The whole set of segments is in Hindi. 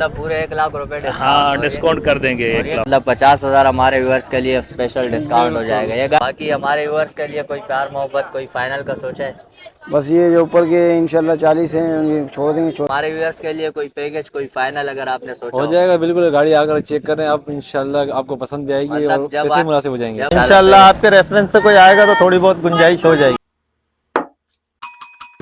मतलब पूरे 1 लाख रुपए हाँ डिस्काउंट कर देंगे 1 लाख। मतलब 50,000 हमारे व्यूअर्स के लिए स्पेशल डिस्काउंट हो जाएगा ये। बाकी हमारे व्यूअर्स के लिए कोई प्यार मोहब्बत कोई फाइनल का सोचा है? बस ये जो ऊपर के इंशाल्लाह 40 हैं ये छोड़ देंगे। हमारे व्यूअर्स के लिए कोई पैकेज कोई फाइनल अगर आपने सोचा हो जाएगा बिल्कुल, गाड़ी आकर चेक करें आप, इंशाल्लाह आपको पसंद भी आएगी मतलब और जब पैसे आप- मुनासिब हो जाएंगे जब- इंशाल्लाह। आपके रेफरेंस से कोई आएगा तो थोड़ी बहुत गुंजाइश हो जाएगी।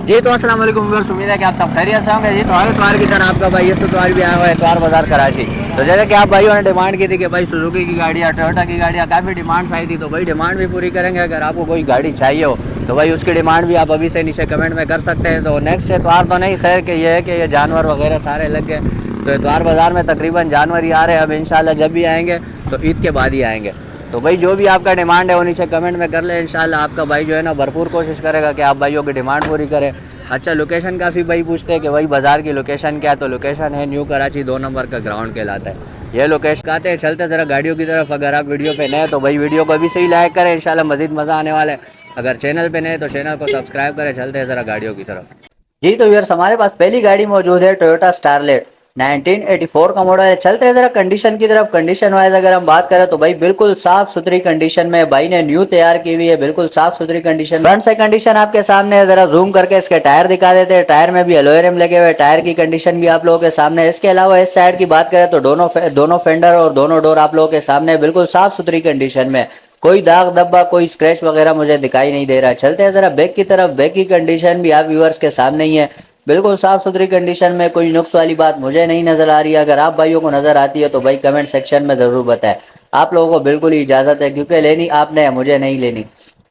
जी तो अस्सलाम वालेकुम व्यूअर्स, उम्मीद है कि आप सब खैरियत से होंगे। जी तो हर इतवार की तरह आपका भाई इस इतवार भी आया हुआ है इतवार बाजार कराची। तो जैसे कि आप भाइयों ने डिमांड की थी कि भाई सुजुकी की गाड़ियाँ टोयोटा की गाड़ियाँ काफ़ी डिमांड्स आई थी, तो भाई डिमांड भी पूरी करेंगे। अगर आपको कोई गाड़ी चाहिए हो तो भाई उसकी डिमांड भी आप अभी से नीचे कमेंट में कर सकते हैं। तो नेक्स्ट इतवार तो नहीं, खैर कि ये है कि ये जानवर वगैरह सारे लग गए, तो इतवार बाजार में तकरीबन जानवर ही आ रहे हैं। अब इंशाल्लाह जब भी आएंगे तो ईद के बाद ही आएंगे। तो भाई जो भी आपका डिमांड है वो नीचे कमेंट में कर ले, इंशाल्लाह आपका भाई जो है ना भरपूर कोशिश करेगा कि आप भाइयों की डिमांड पूरी करें। अच्छा, लोकेशन काफ़ी भाई पूछते हैं कि भाई बाज़ार की लोकेशन क्या है, तो लोकेशन है न्यू कराची 2 नंबर का ग्राउंड कहलाता है ये लोकेशन। कहते हैं चलते ज़रा गाड़ियों की तरफ। अगर आप वीडियो पे नए तो भाई वीडियो को अभी से ही लाइक करें, इंशाल्लाह मज़ीद मज़ा आने वाला है। अगर चैनल पे नए तो चैनल को सब्सक्राइब करें। चलते हैं ज़रा गाड़ियों की तरफ। जी तो व्यूअर्स, हमारे पास पहली गाड़ी मौजूद है टोयोटा स्टारलेट 1984 का मॉडल है। चलते हैं जरा कंडीशन की तरफ। कंडीशन वाइज अगर हम बात करें तो भाई बिल्कुल साफ सुथरी कंडीशन में भाई ने न्यू तैयार की हुई है, बिल्कुल साफ सुथरी कंडीशन। फ्रंट से कंडीशन आपके सामने है, जरा जूम करके इसके टायर दिखा देते हैं। टायर में भी अलॉय रिम लगे हुए, टायर की कंडीशन भी आप लोगों के सामने है। इसके अलावा इस साइड की बात करें तो दोनों फेंडर और दोनों डोर आप लोगों के सामने बिल्कुल साफ सुथरी कंडीशन में, कोई दाग धब्बा कोई स्क्रैच वगैरह मुझे दिखाई नहीं दे रहा। चलते हैं जरा बैक की तरफ। बैक की कंडीशन भी आप व्यूअर्स के सामने ही है, बिल्कुल साफ सुथरी कंडीशन में, कोई नुक्स वाली बात मुझे नहीं नजर आ रही है। अगर आप भाइयों को नजर आती है तो भाई कमेंट सेक्शन में जरूर बताएं। आप लोगों को बिल्कुल ही इजाजत है, क्योंकि लेनी आपने है, मुझे नहीं लेनी।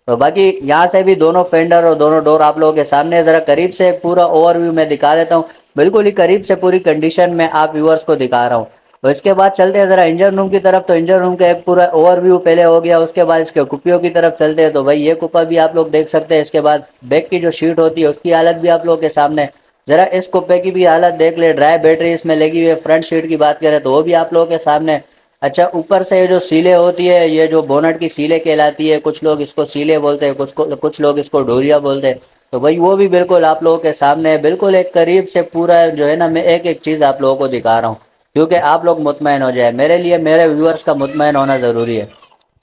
तो बाकी यहाँ से भी दोनों फेंडर और दोनों डोर आप लोगों के सामने, जरा करीब से एक पूरा ओवरव्यू मैं दिखा देता हूँ, बिल्कुल ही करीब से पूरी कंडीशन में आप व्यूअर्स को दिखा रहा हूँ। तो इसके बाद चलते हैं जरा इंजन रूम की तरफ। तो इंजन रूम का एक पूरा ओवरव्यू पहले हो गया, उसके बाद इसके कुपियों की तरफ चलते हैं। तो भाई ये कुपा भी आप लोग देख सकते हैं। इसके बाद बैक की जो शीट होती है उसकी हालत भी आप लोगों के सामने, जरा इस कुप्पे की भी हालत देख ले। ड्राई बैटरी इसमें लगी हुई है। फ्रंट सीट की बात करें तो वो भी आप लोगों के सामने। अच्छा, ऊपर से ये जो सीलें होती है, ये जो बोनट की सीलें कहलाती है, कुछ लोग इसको सीलें बोलते हैं, कुछ लोग इसको डोरिया बोलते हैं, तो भाई वो भी बिल्कुल आप लोगों के सामने है। बिल्कुल एक करीब से पूरा जो है ना, मैं एक एक चीज़ आप लोगों को दिखा रहा हूँ, क्योंकि आप लोग मुतमईन हो जाए। मेरे लिए मेरे व्यूअर्स का मुतमईन होना ज़रूरी है।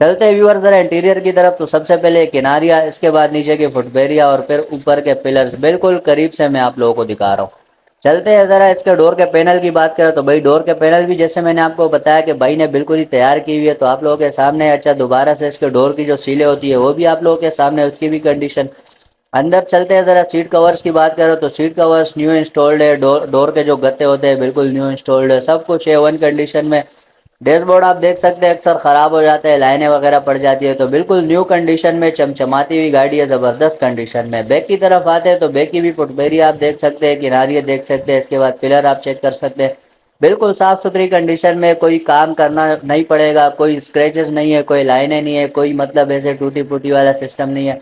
चलते व्यूअर्स जरा इंटीरियर की तरफ। तो सबसे पहले किनारिया, इसके बाद नीचे की फुटबेरिया और फिर ऊपर के पिलर्स बिल्कुल करीब से मैं आप लोगों को दिखा रहा हूँ। चलते हैं जरा इसके डोर के पैनल की बात करें तो भाई डोर के पैनल भी जैसे मैंने आपको बताया कि भाई ने बिल्कुल ही तैयार की हुई है, तो आप लोगों के सामने। अच्छा, दोबारा से इसके डोर की जो सीलें होती है वो भी आप लोगों के सामने, उसकी भी कंडीशन। अंदर चलते हैं जरा सीट कवर्स की बात करें तो सीट कवर्स न्यू इंस्टॉल्ड है। डोर के जो गत्ते होते हैं बिल्कुल न्यू इंस्टॉल्ड है, सब कुछ A1 कंडीशन में। डैशबोर्ड आप देख सकते हैं अक्सर ख़राब हो जाता है, लाइनें वगैरह पड़ जाती है, तो बिल्कुल न्यू कंडीशन में चमचमाती हुई गाड़ी है, ज़बरदस्त कंडीशन में। बैक की तरफ आते हैं तो बैक की भी फुटबेरी आप देख सकते हैं, किनारियाँ देख सकते हैं, इसके बाद पिलर आप चेक कर सकते हैं, बिल्कुल साफ़ सुथरी कंडीशन में। कोई काम करना नहीं पड़ेगा, कोई स्क्रैचेस नहीं है, कोई लाइनें नहीं है, कोई मतलब ऐसे टूटी फूटी वाला सिस्टम नहीं है।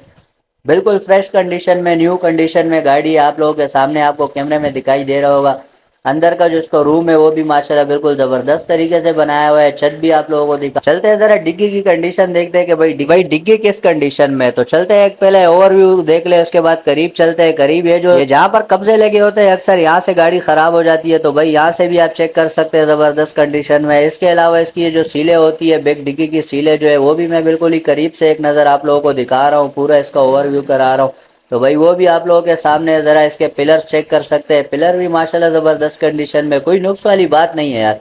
बिल्कुल फ्रेश कंडीशन में, न्यू कंडीशन में गाड़ी आप लोगों के सामने, आपको कैमरे में दिखाई दे रहा होगा। अंदर का जो इसका रूम है वो भी माशाल्लाह बिल्कुल जबरदस्त तरीके से बनाया हुआ है। छत भी आप लोगों को दिखा। चलते हैं जरा डिग्गी की कंडीशन देखते हैं कि भाई डिग्गी किस कंडीशन में। तो चलते हैं, एक पहले ओवरव्यू देख ले, उसके बाद करीब चलते हैं। करीब ये जो जहाँ पर कब्जे लगे होते हैं अक्सर यहाँ से गाड़ी खराब हो जाती है, तो भाई यहाँ से भी आप चेक कर सकते हैं, जबरदस्त कंडीशन में। इसके अलावा इसकी ये जो सीलें होती है, बैक डिग्गी की सीलें जो है वो भी मैं बिल्कुल ही करीब से एक नज़र आप लोगों को दिखा रहा हूँ, पूरा इसका ओवरव्यू करा रहा हूँ। तो भाई वो भी आप लोगों के सामने, ज़रा इसके पिलर्स चेक कर सकते हैं। पिलर भी माशाल्लाह ज़बरदस्त कंडीशन में, कोई नुक्स वाली बात नहीं है यार।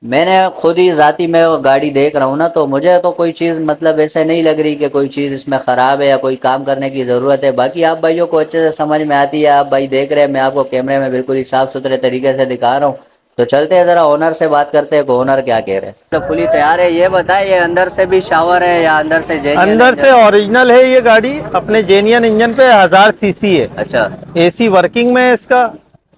मैंने खुद ही ज़ाती में गाड़ी देख रहा हूँ ना, तो मुझे तो कोई चीज़ मतलब ऐसे नहीं लग रही कि कोई चीज़ इसमें ख़राब है या कोई काम करने की ज़रूरत है। बाकी आप भाइयों को अच्छे से समझ में आती है, आप भाई देख रहे हैं, मैं आपको कैमरे में बिल्कुल ही साफ़ सुथरे तरीके से दिखा रहा हूँ। तो चलते हैं जरा ओनर से बात करते हैं, ओनर क्या कह रहे हैं। तो फुली तैयार है, ये बताइए अंदर से भी शावर है या अंदर से अंदर से ओरिजिनल है ये गाड़ी, अपने जेनियन इंजन पे 1000 सीसी है। अच्छा, एसी वर्किंग में है इसका,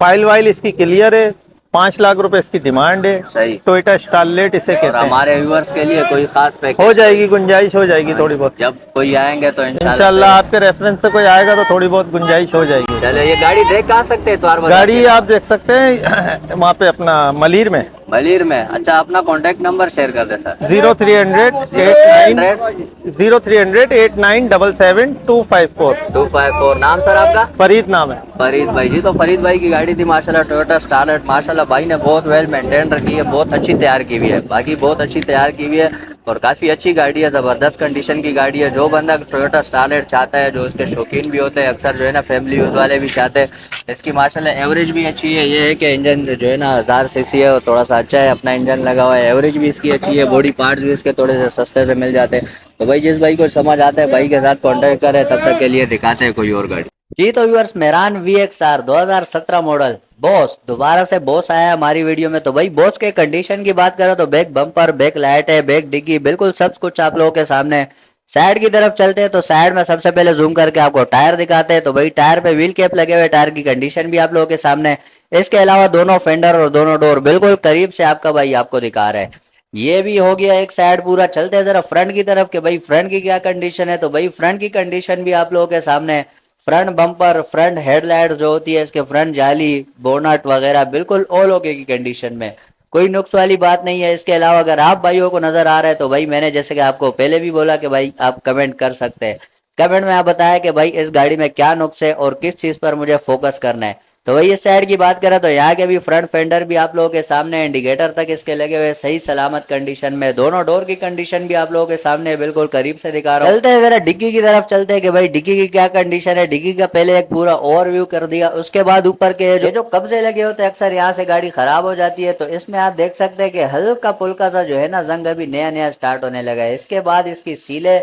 फाइल वाइल इसकी क्लियर है। 5 लाख रुपए इसकी डिमांड है। सही। टोयोटा स्टारलेट इसे कहते हैं। हमारे व्यूअर्स के लिए कोई खास पैकेज हो जाएगी, गुंजाइश हो जाएगी थोड़ी बहुत। जब कोई आएंगे तो इंशाल्लाह आपके रेफरेंस से कोई आएगा तो थोड़ी बहुत गुंजाइश हो जाएगी। चले, ये गाड़ी देख आ सकते हैं तो गाड़ी आप देख सकते हैं वहाँ पे अपना मलीर में। भलीर में। अच्छा, अपना कॉन्टेक्ट नंबर शेयर कर दे सर। 0300 254। नाम सर आपका? फरीद नाम है। फरीद भाई जी। तो फरीद भाई की गाड़ी थी माशाल्लाह टोयोटा स्टारलेट। माशाल्लाह भाई ने बहुत वेल मेंटेन रखी है, बहुत अच्छी तैयार की हुई है, बाकी बहुत अच्छी तैयार की हुई है और काफ़ी अच्छी गाड़ी है, ज़बरदस्त कंडीशन की गाड़ी है। जो बंदा टोयोटा स्टारलेट चाहता है, जो उसके शौकीन भी होते हैं, अक्सर जो है ना फैमिली यूज़ वाले भी चाहते हैं। इसकी माशाल्लाह एवरेज भी अच्छी है। ये है कि इंजन जो है ना 1000 सीसी है और थोड़ा सा अच्छा है, अपना इंजन लगा हुआ है। एवरेज भी इसकी अच्छी है, बॉडी पार्ट्स भी इसके थोड़े से सस्ते से मिल जाते हैं। तो भाई जिस भाई को समझ आता है भाई के साथ कॉन्टेक्ट करें, तब तक के लिए दिखाते हैं कोई और गाड़ी। जी तो viewers, Mehran VXR 2017 model boss, दोबारा से बॉस आया है हमारी वीडियो में। तो भाई बॉस के कंडीशन की बात करें तो बैक बम्पर, बैक लाइट है, बैक डिग्गी, बिल्कुल सब कुछ आप लोगों के सामने। साइड की तरफ चलते हैं तो साइड में सबसे पहले जूम करके आपको टायर दिखाते हैं। तो भाई टायर पे व्हील कैप लगे हुए, टायर की कंडीशन भी आप लोगों के सामने। इसके अलावा दोनों फेंडर और दोनों डोर बिल्कुल करीब से आपका भाई आपको दिखा रहा है। ये भी हो गया एक साइड पूरा। चलते हैं जरा फ्रंट की तरफ के भाई फ्रंट की क्या कंडीशन है। तो भाई फ्रंट की कंडीशन भी आप लोगों के सामने। फ्रंट बम्पर, फ्रंट हेडलाइट जो होती है, इसके फ्रंट जाली, बोनट वगैरह बिल्कुल ऑल ओके की कंडीशन में, कोई नुक्स वाली बात नहीं है। इसके अलावा अगर आप भाइयों को नजर आ रहा है तो भाई मैंने जैसे कि आपको पहले भी बोला कि भाई आप कमेंट कर सकते हैं। कमेंट में आप बताया कि भाई इस गाड़ी में क्या नुक्स है और किस चीज पर मुझे फोकस करना है। तो वही इस साइड की बात करें तो यहाँ के भी फ्रंट फेंडर भी आप लोगों के सामने, इंडिकेटर तक इसके लगे हुए सही सलामत कंडीशन में। दोनों डोर की कंडीशन भी आप लोगों के सामने बिल्कुल करीब से दिखा रहा हूँ। चलते हैं जरा डिग्गी की तरफ चलते हैं कि भाई डिग्गी की क्या कंडीशन है। डिग्गी का पहले एक पूरा ओवरव्यू कर दिया, उसके बाद ऊपर के जो कब्जे लगे होते हैं अक्सर यहाँ से गाड़ी खराब हो जाती है। तो इसमें आप देख सकते हैं कि हल्का पुल्का सा जो है ना जंग अभी नया नया स्टार्ट होने लगा है। इसके बाद इसकी सीले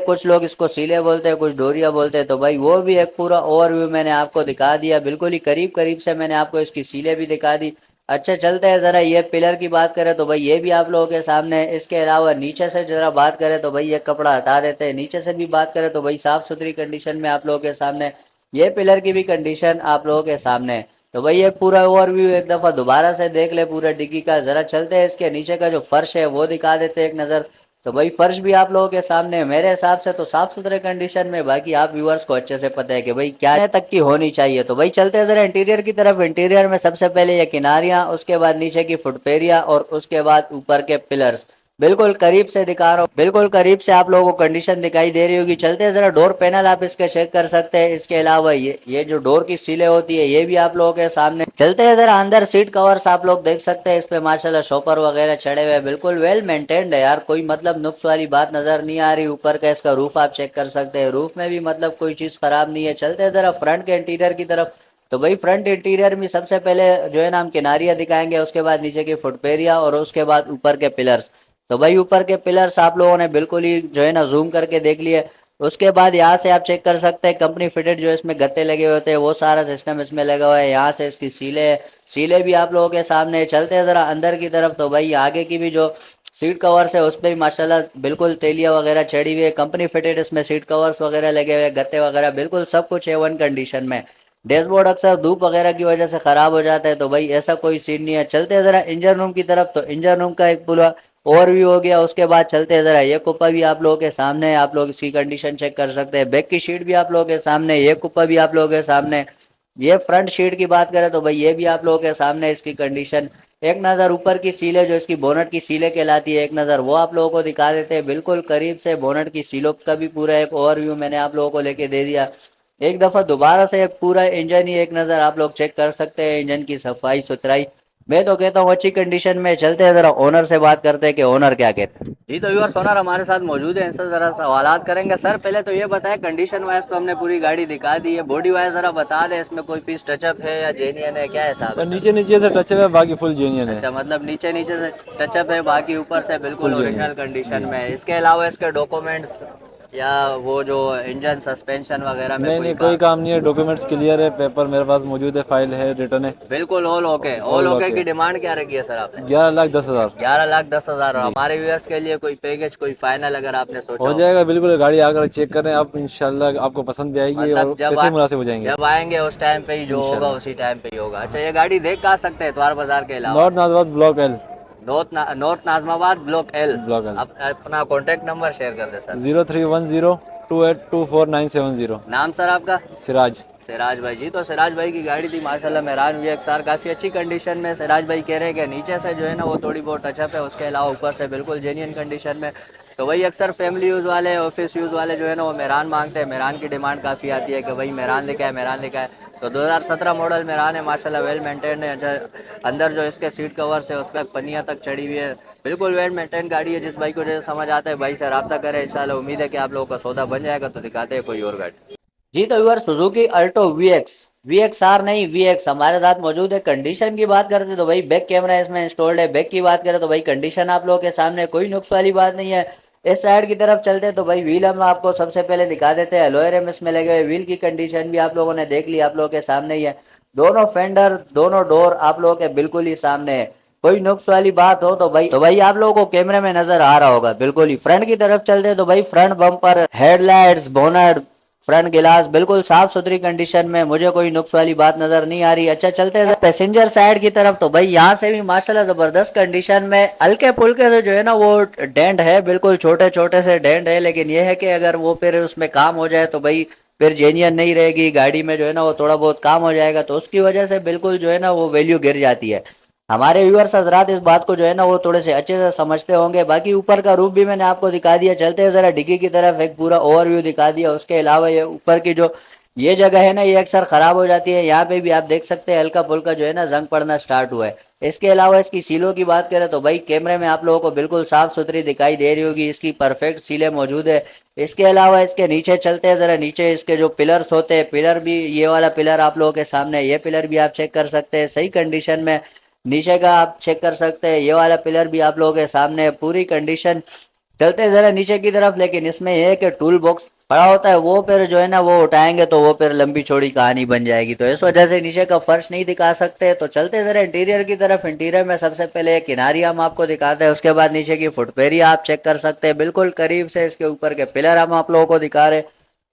कुछ लोग इसको सीले बोलते हैं, कुछ डोरिया बोलते हैं। तो भाई वो भी एक पूरा ओवरव्यू मैंने आपको दिखा दिया, बिल्कुल ही करीब करीब से मैंने आपको इसकी सीले भी दिखा दी। अच्छा चलते हैं जरा ये पिलर की बात करें तो भाई ये भी आप लोगों के सामने। इसके अलावा नीचे से जरा बात करें तो भाई ये कपड़ा हटा देते हैं। नीचे से भी बात करें तो भाई साफ सुथरी कंडीशन में आप लोगों के सामने। ये पिलर की भी कंडीशन आप लोगों के सामने। तो भाई एक पूरा ओवरव्यू एक दफा दोबारा से देख ले पूरा डिग्गी का। जरा चलते हैं इसके नीचे का जो फर्श है वो दिखा देते हैं एक नजर। तो भाई फर्श भी आप लोगों के सामने। मेरे हिसाब से तो साफ सुथरे कंडीशन में, बाकी आप व्यूअर्स को अच्छे से पता है कि भाई क्या तक की होनी चाहिए। तो भाई चलते हैं जरा इंटीरियर की तरफ। इंटीरियर में सबसे पहले ये किनारियां, उसके बाद नीचे की फुटपेरिया और उसके बाद ऊपर के पिलर्स बिल्कुल करीब से दिखा रहा हूँ, बिल्कुल करीब से आप लोगों को कंडीशन दिखाई दे रही होगी। चलते हैं जरा डोर पैनल आप इसके चेक कर सकते हैं। इसके अलावा ये जो डोर की सीलें होती है ये भी आप लोगों के सामने। चलते हैं जरा अंदर। सीट कवर्स आप लोग देख सकते हैं, इस पे माशाल्लाह शॉपर वगैरह चढ़े हुए, बिल्कुल वेल मेंटेन्ड है यार, कोई मतलब नुक्स वाली बात नजर नहीं आ रही। ऊपर का इसका रूफ आप चेक कर सकते हैं, रूफ में भी मतलब कोई चीज खराब नहीं है। चलते हैं जरा फ्रंट के इंटीरियर की तरफ। तो भाई फ्रंट इंटीरियर में सबसे पहले जो है ना हम किनारियां दिखाएंगे, उसके बाद नीचे की फुटपेरिया और उसके बाद ऊपर के पिलर्स। तो भाई ऊपर के पिलर्स आप लोगों ने बिल्कुल ही जो है ना जूम करके देख लिए। उसके बाद यहाँ से आप चेक कर सकते हैं कंपनी फिटेड जो इसमें गत्ते लगे हुए होते हैं वो सारा सिस्टम इसमें लगा हुआ है। यहाँ से इसकी सीले भी आप लोगों के सामने। चलते हैं जरा अंदर की तरफ। तो भाई आगे की भी जो सीट कवर्स है उस पर भी माशाल्लाह बिल्कुल तेलिया वगैरह चढ़ी हुई है, कंपनी फिटेड इसमें सीट कवर्स वगैरह लगे हुए, गत्ते वगैरह बिल्कुल सब कुछ A1 कंडीशन में। डैशबोर्ड अक्सर धूप वगैरह की वजह से खराब हो जाता है, तो भाई ऐसा कोई सीन नहीं है। चलते हैं जरा इंजन रूम की तरफ। तो इंजन रूम का एक पूरा ओवरव्यू हो गया। उसके बाद चलते हैं जरा ये कुप्पा भी आप लोगों के सामने है, आप लोग इसकी कंडीशन चेक कर सकते हैं। बैक की शीट भी आप लोगों के सामने, ये कुप्पा भी आप लोगों के सामने। ये फ्रंट शीट की बात करें तो भाई ये भी आप लोगों के सामने इसकी कंडीशन। एक नज़र ऊपर की सीलें जो इसकी बोनट की सीलें कहलाती है, एक नज़र वो आप लोगों को दिखा देते हैं बिल्कुल करीब से। बोनट की सीलों का भी पूरा एक ओवरव्यू मैंने आप लोगों को लेके दे दिया। एक दफ़ा दोबारा से एक पूरा इंजन ही एक नज़र आप लोग चेक कर सकते हैं, इंजन की सफाई सुथराई मैं तो कहता हूँ अच्छी कंडीशन में। चलते हैं जरा ओनर से बात करते हैं कि ओनर क्या कहते हैं। जी तो व्यूअर्स, ओनर हमारे साथ मौजूद है, इनसे जरा सवालात करेंगे। सर पहले तो ये बताएं, कंडीशन वाइज तो हमने पूरी गाड़ी दिखा दी है, बॉडी वाइज जरा बता दें इसमें कोई पीस टचअप है या जेन्युइन है, क्या हिसाब है? नीचे नीचे से टचअप है, बाकी फुल जेन्युइन है। अच्छा, मतलब नीचे नीचे से टचअप है, बाकी ऊपर से बिल्कुल ओरिजिनल कंडीशन में है। इसके अलावा इसके डॉक्यूमेंट्स या वो जो इंजन सस्पेंशन वगैरह में नहीं कोई काम नहीं है, डॉक्यूमेंट्स क्लियर है, पेपर मेरे पास मौजूद है, फाइल है, रिटर्न है, बिल्कुल ऑल ओके। ऑल ओके की डिमांड क्या रखी है सर आपने? 11,10,000। 11,10,000। हमारे व्यूअर्स के लिए कोई पैकेज, कोई फाइनल अगर आपने सोचा हो जाएगा बिल्कुल। गाड़ी आकर चेक करें आप, इंशाल्लाह आपको पसंद भी आएगी और पैसे मुनासिब हो जाएंगे। जब आएंगे उस टाइम पे ही जो होगा उसी टाइम पे ही होगा। अच्छा, ये गाड़ी देख कहाँ सकते हैं इतवार बाजार के अलावा? North Nazimabad block L। North Nazimabad block L। Block L। अपना कॉन्टेक्ट नंबर शेयर कर दे सर। 031028249770। नाम सर आपका? सिराज। सिराज भाई जी, तो सिराज भाई की गाड़ी थी माशाल्लाह मेरान VXR, काफ़ी अच्छी कंडीशन में। सिराज भाई कह रहे हैं कि नीचे से जो है ना वो थोड़ी बहुत टचअप है, उसके अलावा ऊपर से बिल्कुल जेन्युइन कंडीशन में। तो वही अक्सर फैमिली यूज़ वाले, ऑफिस यूज़ वाले जो है ना वो मेरान मांगते हैं। मेरान की डिमांड काफ़ी आती है कि भाई मेरान लेके आए, मेरान लेके आए। तो 2017 मॉडल मेरान है माशाल्लाह, वेल मेंटेन है। अंदर जो इसके सीट कवर्स है उस पर पन्नियाँ तक चढ़ी हुई है, बिल्कुल वेल मेंटेन गाड़ी है। जिस भाई को जैसे समझ आता है भाई से रब्ता करें, इंशाल्लाह उम्मीद है कि आप लोगों का सौदा बन जाएगा। तो दिखाते हैं कोई और गाड़ी जी। तो व्यूअर सुजुकी अल्टो VXR नहीं VX हमारे साथ मौजूद है। कंडीशन की बात करते तो भाई बैक कैमरा इसमें इंस्टॉल्ड है। बैक की बात करें तो भाई कंडीशन आप लोगों के सामने, कोई नुक्स वाली बात नहीं है। इस साइड की तरफ चलते हैं तो भाई व्हील हम आपको सबसे पहले दिखा देते हैं। अलॉय रिम इसमें लगे हुए, व्हील की कंडीशन भी आप लोगों ने देख ली, आप लोगों के सामने ही है। दोनों फेंडर, दोनों डोर आप लोगों के बिल्कुल ही सामने है। कोई नुक्स वाली बात हो तो भाई आप लोगों को कैमरे में नजर आ रहा होगा बिल्कुल ही। फ्रंट की तरफ चलते हैं तो भाई front bumper, headlights, bonnet, front गिलास बिल्कुल साफ सुथरी कंडीशन में, मुझे कोई नुक्स वाली बात नजर नहीं आ रही। अच्छा चलते हैं पैसेंजर साइड की तरफ, तो भाई यहाँ से भी माशाल्लाह जबरदस्त कंडीशन में, हल्के फुल्के से जो है ना वो डेंट है, बिल्कुल छोटे छोटे से डेंट है। लेकिन ये है कि अगर वो फिर उसमें काम हो जाए तो भाई फिर जेन्युइन नहीं रहेगी गाड़ी में, जो है ना वो थोड़ा बहुत काम हो जाएगा तो उसकी वजह से बिल्कुल जो है ना वो वैल्यू गिर जाती है। हमारे व्यूअर्स हजरात इस बात को जो है ना वो थोड़े से अच्छे से समझते होंगे। बाकी ऊपर का रूफ भी मैंने आपको दिखा दिया। चलते हैं जरा डिग्गी की तरफ, एक पूरा ओवरव्यू दिखा दिया। उसके अलावा ये ऊपर की जो ये जगह है ना ये अक्सर खराब हो जाती है। यहाँ पे भी आप देख सकते हैं हल्का फुल्का जो है ना जंग पड़ना स्टार्ट हुआ है। इसके अलावा इसकी सीलों की बात करें तो भाई कैमरे में आप लोगों को बिल्कुल साफ सुथरी दिखाई दे रही होगी, इसकी परफेक्ट सीलें मौजूद है। इसके अलावा इसके नीचे चलते हैं जरा, नीचे इसके जो पिलर्स होते हैं, पिलर भी ये वाला पिलर आप लोगों के सामने, ये पिलर भी आप चेक कर सकते हैं सही कंडीशन में। नीचे का आप चेक कर सकते हैं, ये वाला पिलर भी आप लोगों के सामने पूरी कंडीशन। चलते हैं जरा नीचे की तरफ, लेकिन इसमें यह है कि टूल बॉक्स पड़ा होता है, वो फिर जो है ना वो उठाएंगे तो वो फिर लंबी चौड़ी कहानी बन जाएगी, तो इस वजह से नीचे का फर्श नहीं दिखा सकते। तो चलते हैं जरा इंटीरियर की तरफ। इंटीरियर में सबसे पहले किनारी हम आपको दिखाते हैं, उसके बाद नीचे की फुटपेरी आप चेक कर सकते हैं बिल्कुल करीब से। इसके ऊपर के पिलर हम आप लोगों को दिखा रहे हैं,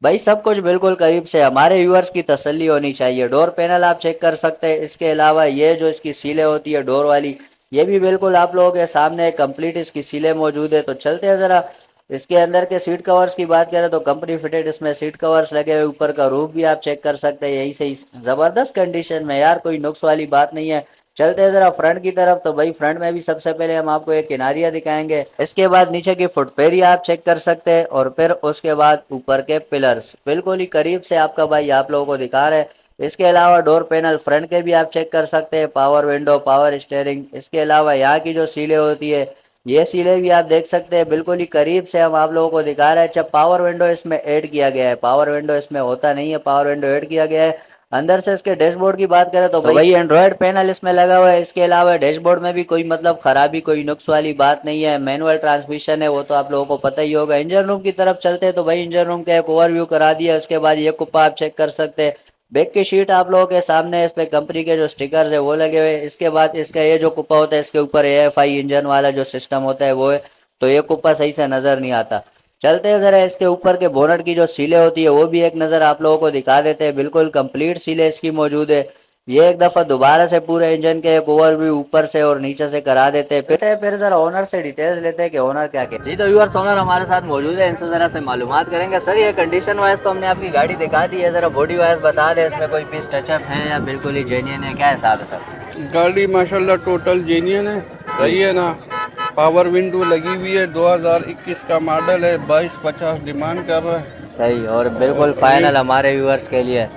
भाई सब कुछ बिल्कुल करीब से, हमारे व्यूअर्स की तसल्ली होनी चाहिए। डोर पैनल आप चेक कर सकते हैं। इसके अलावा ये जो इसकी सीलें होती है डोर वाली, ये भी बिल्कुल आप लोगों के सामने कंप्लीट इसकी सीलें मौजूद है। तो चलते हैं जरा इसके अंदर के सीट कवर्स की बात करें तो कंपनी फिटेड इसमें सीट कवर्स लगे हुए। ऊपर का रूफ भी आप चेक कर सकते हैं, यही से जबरदस्त कंडीशन में यार, कोई नुक्स वाली बात नहीं है। चलते हैं जरा फ्रंट की तरफ, तो भाई फ्रंट में भी सबसे पहले हम आपको एक किनारिया दिखाएंगे। इसके बाद नीचे की फुटपेरी आप चेक कर सकते हैं, और फिर उसके बाद ऊपर के पिलर्स बिल्कुल ही करीब से आपका भाई आप लोगों को दिखा रहे हैं। इसके अलावा डोर पैनल फ्रंट के भी आप चेक कर सकते हैं, पावर विंडो, पावर स्टीयरिंग। इसके अलावा यहाँ की जो सीलें होती है, ये सीलें भी आप देख सकते हैं बिल्कुल ही करीब से हम आप लोगों को दिखा रहे हैं। अच्छा पावर विंडो इसमें ऐड किया गया है, पावर विंडो इसमें होता नहीं है, पावर विंडो ऐड किया गया है। अंदर से इसके डैशबोर्ड की बात करें तो भाई एंड्रॉयड पैनल इसमें लगा हुआ है। इसके अलावा डैशबोर्ड में भी कोई मतलब खराबी, कोई नुक्स वाली बात नहीं है। मैनुअल ट्रांसमिशन है, वो तो आप लोगों को पता ही होगा। इंजन रूम की तरफ चलते हैं तो भाई इंजन रूम का एक ओवरव्यू करा दिया। उसके बाद ये कुप्पा आप चेक कर सकते हैं। बैक की शीट आप लोगों के सामने, इस पे कंपनी के जो स्टिकर्स है वो लगे हुए। इसके बाद इसका ये जो कुप्पा होता है, इसके ऊपर AFI इंजन वाला जो सिस्टम होता है वो है, तो ये कुप्पा सही से नजर नहीं आता। चलते हैं जरा इसके ऊपर के बोनट की जो सीलें होती है वो भी एक नज़र आप लोगों को दिखा देते हैं। बिल्कुल कंप्लीट सीलें इसकी मौजूद है। ये एक दफ़ा दोबारा से पूरे इंजन के एक ओवरव्यू ऊपर से और नीचे से करा देते हैं। फिर जरा ओनर से डिटेल्स लेते हैं कि ओनर क्या कहते हैं। जी तो व्यूअर्स, ओनर हमारे साथ मौजूद है, इनसे जरा से मालूमात करेंगे। सर ये कंडीशन वाइज तो हमने आपकी गाड़ी दिखा दी है, जरा बॉडी वाइज बता दें, इसमें कोई पीस टचअप है या बिल्कुल ही जेन्युइन है, क्या हिसाब है सर? गाड़ी माशाल्लाह टोटल जेन्युइन है, सही है ना। पावर विंडो लगी हुई है, 2021 का मॉडल है, 2250 डिमांड कर रहा है। सही, और बिल्कुल फाइनल हमारे व्यूअर्स के लिए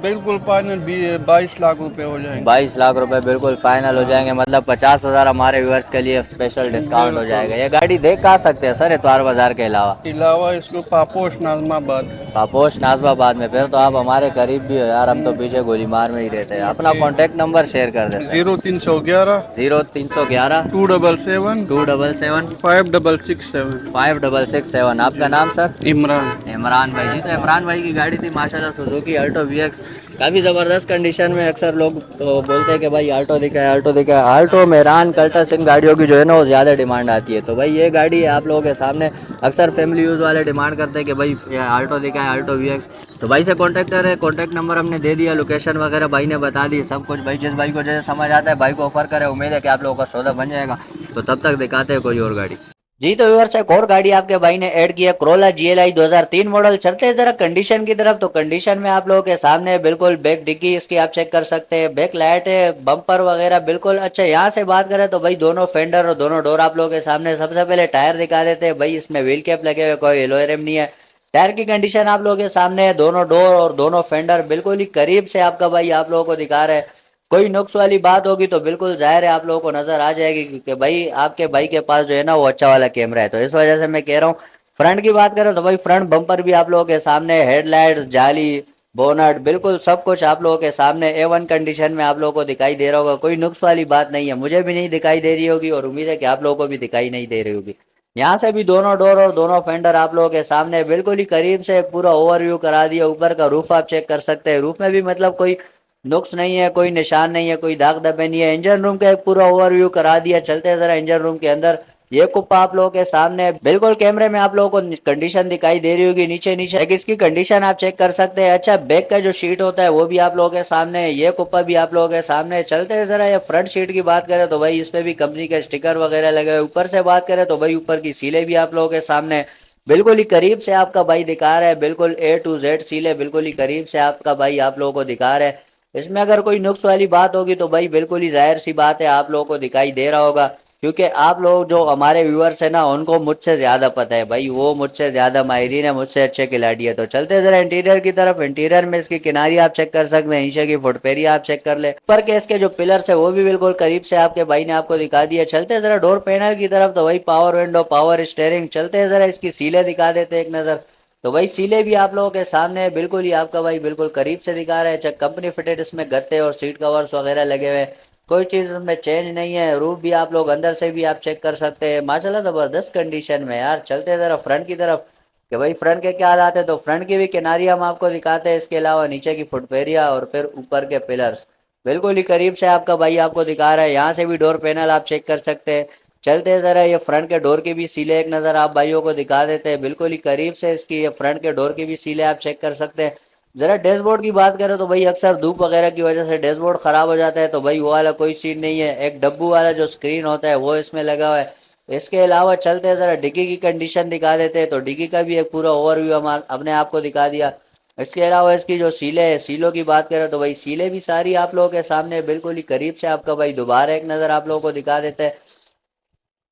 बिल्कुल फाइनल 22 लाख रुपए हो जाएंगे। 22 लाख रुपए बिल्कुल फाइनल हो जाएंगे, मतलब 50,000 हमारे व्यूअर्स के लिए स्पेशल डिस्काउंट हो जाएगा। ये गाड़ी देख कहाँ सकते हैं सर इतवार बाजार के अलावा? इसको पापोश नाजमाबाद। पापोश नाजमाबाद में, फिर तो आप हमारे करीब भी हो यार, हम तो पीछे गोलीमार में ही रहते हैं। अपना कॉन्टेक्ट नंबर शेयर कर दें। 0311 0311 277 277 5667 5667। आपका नाम सर? इमरान। इमरान भाई जी, तो इमरान भाई की गाड़ी थी माशाल्लाह सुजुकी अल्टो VX, काफ़ी ज़बरदस्त कंडीशन में। अक्सर लोग बोलते हैं कि भाई आल्टो दिखा है, आल्टो दिखा है। आल्टो, मेरान, कल्टस, इन गाड़ियों की जो है ना वो ज़्यादा डिमांड आती है। तो भाई ये गाड़ी है आप लोगों के सामने, अक्सर फैमिली यूज़ वाले डिमांड करते हैं कि भाई आल्टो दिखा है, आल्टो VX। तो भाई से कॉन्टैक्ट करें, कॉन्टैक्ट नंबर हमने दे दिया, लोकेशन वगैरह भाई ने बता दी सब कुछ। भाई जिस भाई को जैसे समझ आता है भाई को ऑफर करें, उम्मीद है कि आप लोगों का सौदा बन जाएगा। तो तब तक दिखाते हैं कोई और गाड़ी। जी तो व्यूअर्स एक और गाड़ी आपके भाई ने ऐड की है, Corolla GLI 2003 मॉडल। चलते हैं जरा कंडीशन की तरफ। तो कंडीशन में आप लोगों के सामने बिल्कुल बैक डिग्गी इसकी आप चेक कर सकते हैं, बैक लाइट है, बम्पर वगैरह बिल्कुल अच्छा। यहाँ से बात करें तो भाई दोनों फेंडर और दोनों डोर आप लोगों के सामने। सबसे पहले टायर दिखा देते हैं भाई, इसमें व्हील कैप लगे हुए, कोई एलॉय रिम नहीं है। टायर की कंडीशन आप लोगों के सामने है, दोनों डोर और दोनों फेंडर बिल्कुल ही करीब से आपका भाई आप लोगों को दिखा रहे हैं। कोई नुक्स वाली बात होगी तो बिल्कुल जाहिर है आप लोगों को नजर आ जाएगी, क्योंकि भाई आपके भाई के पास जो है ना वो अच्छा वाला कैमरा है, तो इस वजह से मैं कह रहा हूँ। फ्रंट की बात करें तो भाई फ्रंट बम्पर भी आप लोगों के सामने, हेडलाइट, जाली, बोनट बिल्कुल सब कुछ आप लोगों के सामने A1 कंडीशन में आप लोगों को दिखाई दे रहा होगा। कोई नुक्स वाली बात नहीं है, मुझे भी नहीं दिखाई दे रही होगी और उम्मीद है कि आप लोगों को भी दिखाई नहीं दे रही होगी। यहाँ से भी दोनों डोर और दोनों फेंडर आप लोगों के सामने बिल्कुल ही करीब से एक पूरा ओवरव्यू करा दिया। ऊपर का रूफ आप चेक कर सकते हैं, रूफ में भी मतलब कोई नुक्स नहीं है, कोई निशान नहीं है, कोई दाग धब्बे नहीं है। इंजन रूम का एक पूरा ओवरव्यू करा दिया। चलते हैं जरा इंजन रूम के अंदर। ये कुप्पा आप लोगों के सामने बिल्कुल कैमरे में आप लोगों को कंडीशन दिखाई दे रही होगी। नीचे नीचे एक इसकी कंडीशन आप चेक कर सकते हैं। अच्छा, बैक का जो शीट होता है वो भी आप लोगों के सामने, ये कुप्पा भी आप लोगों के सामने। चलते हैं जरा ये फ्रंट शीट की बात करें तो भाई इस पे भी कंपनी के स्टिकर वगैरह लगे हुए। ऊपर से बात करें तो भाई ऊपर की सीलें भी आप लोगों के सामने बिल्कुल ही करीब से आपका भाई दिखा रहा है। बिल्कुल A to Z सीलें बिल्कुल ही करीब से आपका भाई आप लोगों को दिखा रहा है। इसमें अगर कोई नुक्स वाली बात होगी तो भाई बिल्कुल ही जाहिर सी बात है आप लोगों को दिखाई दे रहा होगा, क्योंकि आप लोग जो हमारे व्यूअर्स है ना उनको मुझसे ज्यादा पता है भाई, वो मुझसे ज्यादा माहिरीन है, मुझसे अच्छे खिलाड़ी है। तो चलते हैं जरा इंटीरियर की तरफ। इंटीरियर में इसकी किनारी आप चेक कर सकते हैं, नीचे की फुटपेरी आप चेक कर ले। ऊपर के इसके जो पिलर्स है वो भी बिल्कुल करीब से आपके भाई ने आपको दिखा दिया। चलते हैं जरा डोर पैनल की तरफ। तो भाई पावर विंडो, पावर स्टेयरिंग। चलते हैं जरा इसकी सीलें दिखा देते हैं एक नजर। तो भाई सीले भी आप लोगों के सामने बिल्कुल ही आपका भाई बिल्कुल करीब से दिखा रहा है। चाहे कंपनी फिटेड इसमें गत्ते और सीट कवर्स वगैरह लगे हुए हैं, कोई चीज इसमें चेंज नहीं है। रूफ भी आप लोग अंदर से भी आप चेक कर सकते हैं, माशाल्लाह जबरदस्त कंडीशन में यार। चलते हैं जरा फ्रंट की तरफ कि भाई फ्रंट के क्या हालात है। तो फ्रंट की भी किनारी हम आपको दिखाते हैं, इसके अलावा नीचे की फुटपेरिया और फिर ऊपर के पिलर्स बिल्कुल ही करीब से आपका भाई आपको दिखा रहा है। यहाँ से भी डोर पैनल आप चेक कर सकते हैं। चलते हैं जरा ये फ्रंट के डोर की भी सीले एक नज़र आप भाइयों को दिखा देते हैं, बिल्कुल ही करीब से इसकी ये फ्रंट के डोर की भी सीले आप चेक कर सकते हैं। जरा डैशबोर्ड की बात करें तो भाई अक्सर धूप वगैरह की वजह से डैशबोर्ड खराब हो जाता है, तो भाई वो वाला कोई सीन नहीं है। एक डब्बू वाला जो स्क्रीन होता है वो इसमें लगा हुआ है। इसके अलावा चलते हैं जरा डिग्गी की कंडीशन दिखा देते हैं। तो डिग्गी का भी एक पूरा ओवरव्यू हम अपने आप को दिखा दिया। इसके अलावा इसकी जो सीले है, सीलों की बात करें तो भाई सीले भी सारी आप लोगों के सामने बिल्कुल ही करीब से आपका भाई दोबारा एक नज़र आप लोगों को दिखा देते हैं।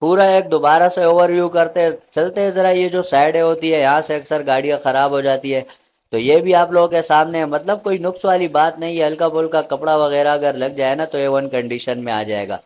पूरा एक दोबारा से ओवरव्यू करते हैं। चलते हैं जरा ये जो साइडें होती है यहाँ से अक्सर गाड़ियाँ खराब हो जाती है, तो ये भी आप लोगों के सामने मतलब कोई नुक्स वाली बात नहीं है। हल्का फुल्का कपड़ा वगैरह अगर लग जाए ना तो A1 कंडीशन में आ जाएगा।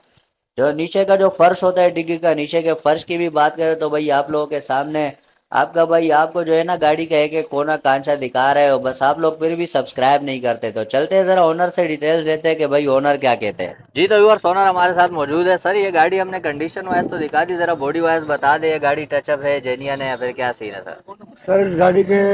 जो नीचे का जो फर्श होता है डिग्गी का, नीचे के फर्श की भी बात करें तो भाई आप लोगों के सामने आपका भाई आपको जो है ना गाड़ी का एक एक कोना कांचा दिखा रहे हो, बस आप लोग फिर भी सब्सक्राइब नहीं करते। तो चलते हैं जरा ओनर से डिटेल्स देते हैं कि भाई ओनर क्या कहते हैं। जी तो व्यूअर्स ओनर हमारे साथ मौजूद है। सर ये गाड़ी हमने कंडीशन वाइज तो दिखा दी, जरा बॉडी वाइज बता दे, ये गाड़ी टचअप है, जेन्युइन है या फिर क्या सीन है सर? सर इस गाड़ी के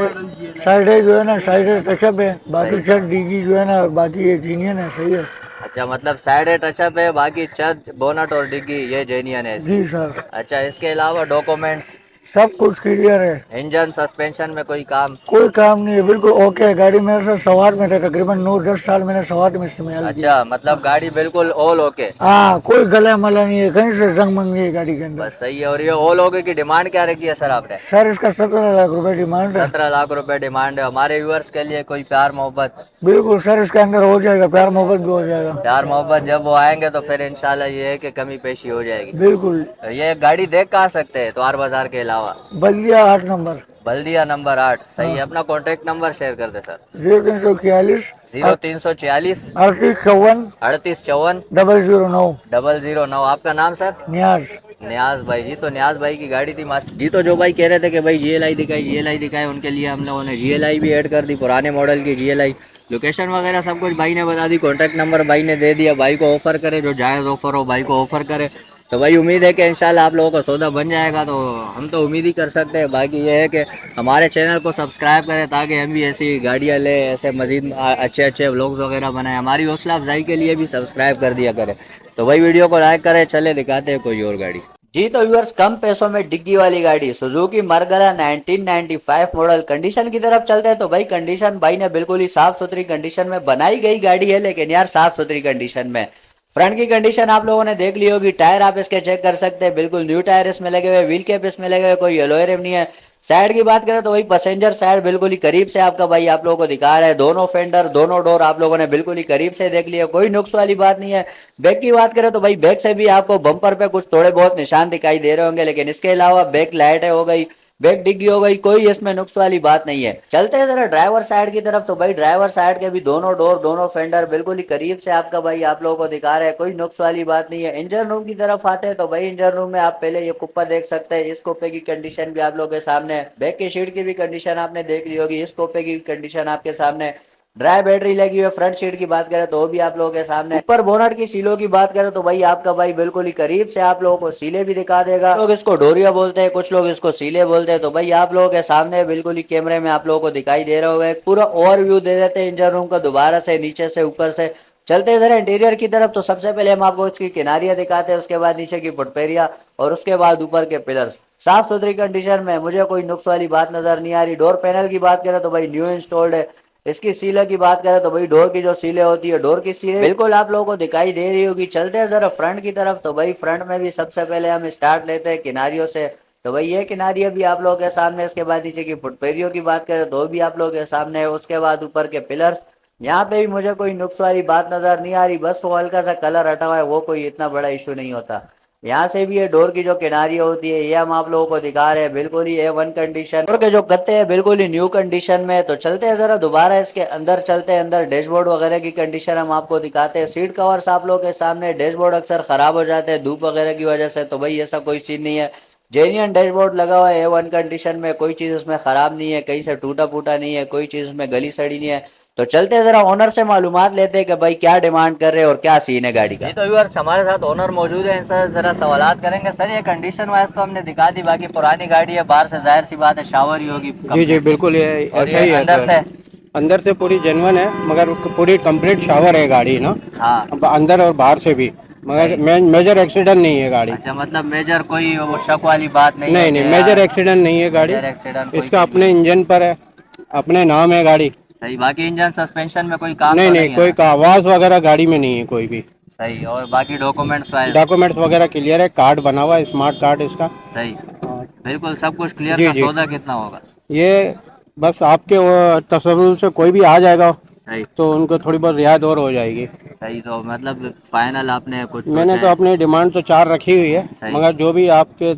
साइड जो है ना, साइड टचअप है, बाकी छत डीगी जो है ना, बाकी ये जीनियन है, सही है। अच्छा, मतलब साइड टचअप है, बाकी छत, बोनट और डिग्गी ये जेन्युइन है इसकी? जी सर। अच्छा, इसके अलावा डॉक्यूमेंट्स, सब कुछ क्लियर है। इंजन, सस्पेंशन में कोई काम? कोई काम नहीं है, बिल्कुल ओके है। गाड़ी मेरे साथ सवार में था, तकरीबन 9-10 साल मैंने सवार में इस्तेमाल किया। अच्छा, मतलब गाड़ी बिल्कुल ऑल ओके? हाँ, कोई गला मला नहीं है, कहीं से जंग मंग नहीं है गाड़ी के अंदर। बस सही है। और ये ऑल ओके की डिमांड क्या रखी है सर आपने? सर इसका 17 लाख रुपए डिमांड है। 17 लाख रुपए डिमांड है। हमारे व्यूअर्स के लिए कोई प्यार मोहब्बत? बिल्कुल सर, इसके अंदर हो जाएगा, प्यार मोहब्बत भी हो जाएगा। प्यार मोहब्बत जब वो आएंगे तो फिर इंशाल्लाह ये है कि कमी पेशी हो जाएगी। बिल्कुल। ये गाड़ी देख कहाँ सकते हैं त्वार बाजार के अलावा? बल्दिया 8 नंबर। बल्दिया नंबर 8, सही है। अपना कॉन्टेक्ट नंबर शेयर कर दे सर। 0341 0340 3854 3854 009 009। आपका नाम सर? न्याज। न्याज भाई। जी तो न्याज भाई की गाड़ी थी मास्टर जी। तो जो भाई कह रहे थे कि भाई GLI दिखाई, GLI दिखाए, उनके लिए हम लोगों ने GLI भी ऐड कर दी, पुराने मॉडल की GLI। लोकेशन वगैरह सब कुछ भाई ने बता दी, कॉन्टैक्ट नंबर भाई ने दे दिया। भाई को ऑफर करे, जो जायज़ ऑफर हो भाई को ऑफर करे। तो भाई उम्मीद है कि इंशाल्लाह आप लोगों का सौदा बन जाएगा, तो हम तो उम्मीद ही कर सकते हैं। बाकी ये है कि हमारे चैनल को सब्सक्राइब करें ताकि हम भी ऐसी गाड़ियाँ ले, ऐसे मज़ीद अच्छे अच्छे व्लॉग्स वगैरह बनाएं। हमारी हौसला अफजाई के लिए भी सब्सक्राइब कर दिया करें। तो भाई वीडियो को लाइक करें। चले दिखाते हैं कोई और गाड़ी। जी तो व्यूअर्स कम पैसों में डिग्गी वाली गाड़ी सुजुकी मरगला 1995 मॉडल। कंडीशन की तरफ चलते हैं तो भाई कंडीशन भाई ने बिल्कुल ही साफ सुथरी कंडीशन में बनाई गई गाड़ी है, लेकिन यार साफ सुथरी कंडीशन में। फ्रंट की कंडीशन आप लोगों ने देख ली होगी। टायर आप इसके चेक कर सकते हैं, बिल्कुल न्यू टायर इसमें लगे हुए, व्हील कैप इसमें लगे हुए, कोई एलॉय रिम नहीं है। साइड की बात करें तो वही पैसेंजर साइड बिल्कुल ही करीब से आपका भाई आप लोगों को दिखा रहा है। दोनों फेंडर दोनों डोर आप लोगों ने बिल्कुल ही करीब से देख लिया, कोई नुक्स वाली बात नहीं है। बैक की बात करें तो भाई बैक से भी आपको बम्पर पे कुछ थोड़े बहुत निशान दिखाई दे रहे होंगे, लेकिन इसके अलावा बैक लाइट हो गई, बैक डिग्गी हो गई, कोई इसमें नुक्स वाली बात नहीं है। चलते हैं जरा ड्राइवर साइड की तरफ। तो भाई ड्राइवर साइड के भी दोनों डोर दोनों फेंडर बिल्कुल ही करीब से आपका भाई आप लोगों को दिखा रहे हैं, कोई नुक्स वाली बात नहीं है। इंजन रूम की तरफ आते हैं तो भाई इंजन रूम में आप पहले ये कुप्पा देख सकते हैं, इस कुप्पे की कंडीशन भी आप लोगों के सामने है। बैक की सीट की भी कंडीशन आपने देख ली होगी, इस कुप्पे की कंडीशन आपके सामने। ड्राई बैटरी लगी हुई है। फ्रंट सीट की बात करें तो वो भी आप लोगों के सामने। ऊपर बोनट की सीलों की बात करें तो भाई आपका भाई बिल्कुल ही करीब से आप लोगों को सीले भी दिखा देगा। लोग इसको डोरिया बोलते हैं, कुछ लोग इसको सीले बोलते हैं। तो भाई आप लोगों के सामने बिल्कुल ही कैमरे में आप लोगों को दिखाई दे रहा होगा। पूरा ओवरव्यू दे देते हैं इंजन रूम का दोबारा से, नीचे से ऊपर से। चलते हैं जरा इंटीरियर की तरफ। तो सबसे पहले हम आपको इसकी किनारियां दिखाते हैं, उसके बाद नीचे की फुटपेरिया और उसके बाद ऊपर के पिलर्स। साफ सुथरी कंडीशन में, मुझे कोई नुक्स वाली बात नजर नहीं आ रही। डोर पैनल की बात करें तो भाई न्यू इंस्टॉल्ड है। इसकी सीले की बात करें तो भाई डोर की जो सीले होती है, डोर की सीले बिल्कुल आप लोगों को दिखाई दे रही होगी। चलते हैं जरा फ्रंट की तरफ। तो भाई फ्रंट में भी सबसे पहले हम स्टार्ट लेते हैं किनारियों से। तो भाई ये किनारियां भी आप लोगों के सामने। इसके बाद नीचे की फुटपेरियों की बात करें तो भी आप लोगों के सामने है। उसके बाद ऊपर के पिलर्स, यहाँ पे भी मुझे कोई नुक्स वाली बात नजर नहीं आ रही, बस वो हल्का सा कलर हटा हुआ है, वो कोई इतना बड़ा इशू नहीं होता। यहाँ से भी ये डोर की जो किनारी होती है ये हम आप लोगों को दिखा रहे हैं, बिल्कुल ही A1 कंडीशन। डोर के जो गत्ते हैं बिल्कुल ही न्यू कंडीशन में। तो चलते हैं जरा दोबारा इसके अंदर, चलते हैं अंदर। डैशबोर्ड वगैरह की कंडीशन हम आपको दिखाते हैं। सीट कवर्स आप लोगों के सामने। डैशबोर्ड अक्सर खराब हो जाते हैं धूप वगैरह की वजह से, तो भाई ऐसा कोई सीन नहीं है। जेन्युइन डैशबोर्ड लगा हुआ है A1 कंडीशन में, कोई चीज उसमें खराब नहीं है, कहीं से टूटा फूटा नहीं है, कोई चीज उसमें गली सड़ी नहीं है। तो चलते हैं जरा ओनर से मालूमात लेते हैं कि भाई क्या डिमांड कर रहे हैं और क्या सीन है गाड़ी का। तो व्यूअर्स हमारे साथ ओनर मौजूद है, इनसे जरा सवालात करेंगे। सर ये कंडीशन वाइज तो हमने दिखा दी, बाकी पुरानी गाड़ी है, बाहर से जाहिर सी बात है शावर ही होगी। जी जी बिल्कुल, ये ऐसा ही है। अंदर से पूरी जेन्युइन है, मगर पूरी कंप्लीट शावर है गाड़ी ना। हाँ, अंदर और बाहर से भी, मगर मेजर एक्सीडेंट नहीं है गाड़ी। अच्छा, मतलब मेजर कोई वो शक वाली बात नहीं है? नहीं, मेजर एक्सीडेंट नहीं है गाड़ी। एक्सीडेंट इसका अपने इंजन पर है, अपने नाम है गाड़ी। सही। बाकी इंजन सस्पेंशन में कोई काम नहीं तो नहीं, कोई आवाज वगैरह गाड़ी में नहीं है कोई भी। सही। और बाकी डॉक्यूमेंट्स वगैरह क्लियर है, कार्ड बना हुआ है, स्मार्ट कार्ड इसका। सही, बिल्कुल सब कुछ क्लियर। जी, का जी। सौदा कितना होगा? ये बस आपके तसव्वुर से कोई भी आ जाएगा सही। तो उनको थोड़ी बहुत रियायत और हो जाएगी। सही। तो मतलब फाइनल आपने कुछ मैंने सोचा तो है? अपनी डिमांड तो 4 रखी हुई है, सही। मगर जो भी आपके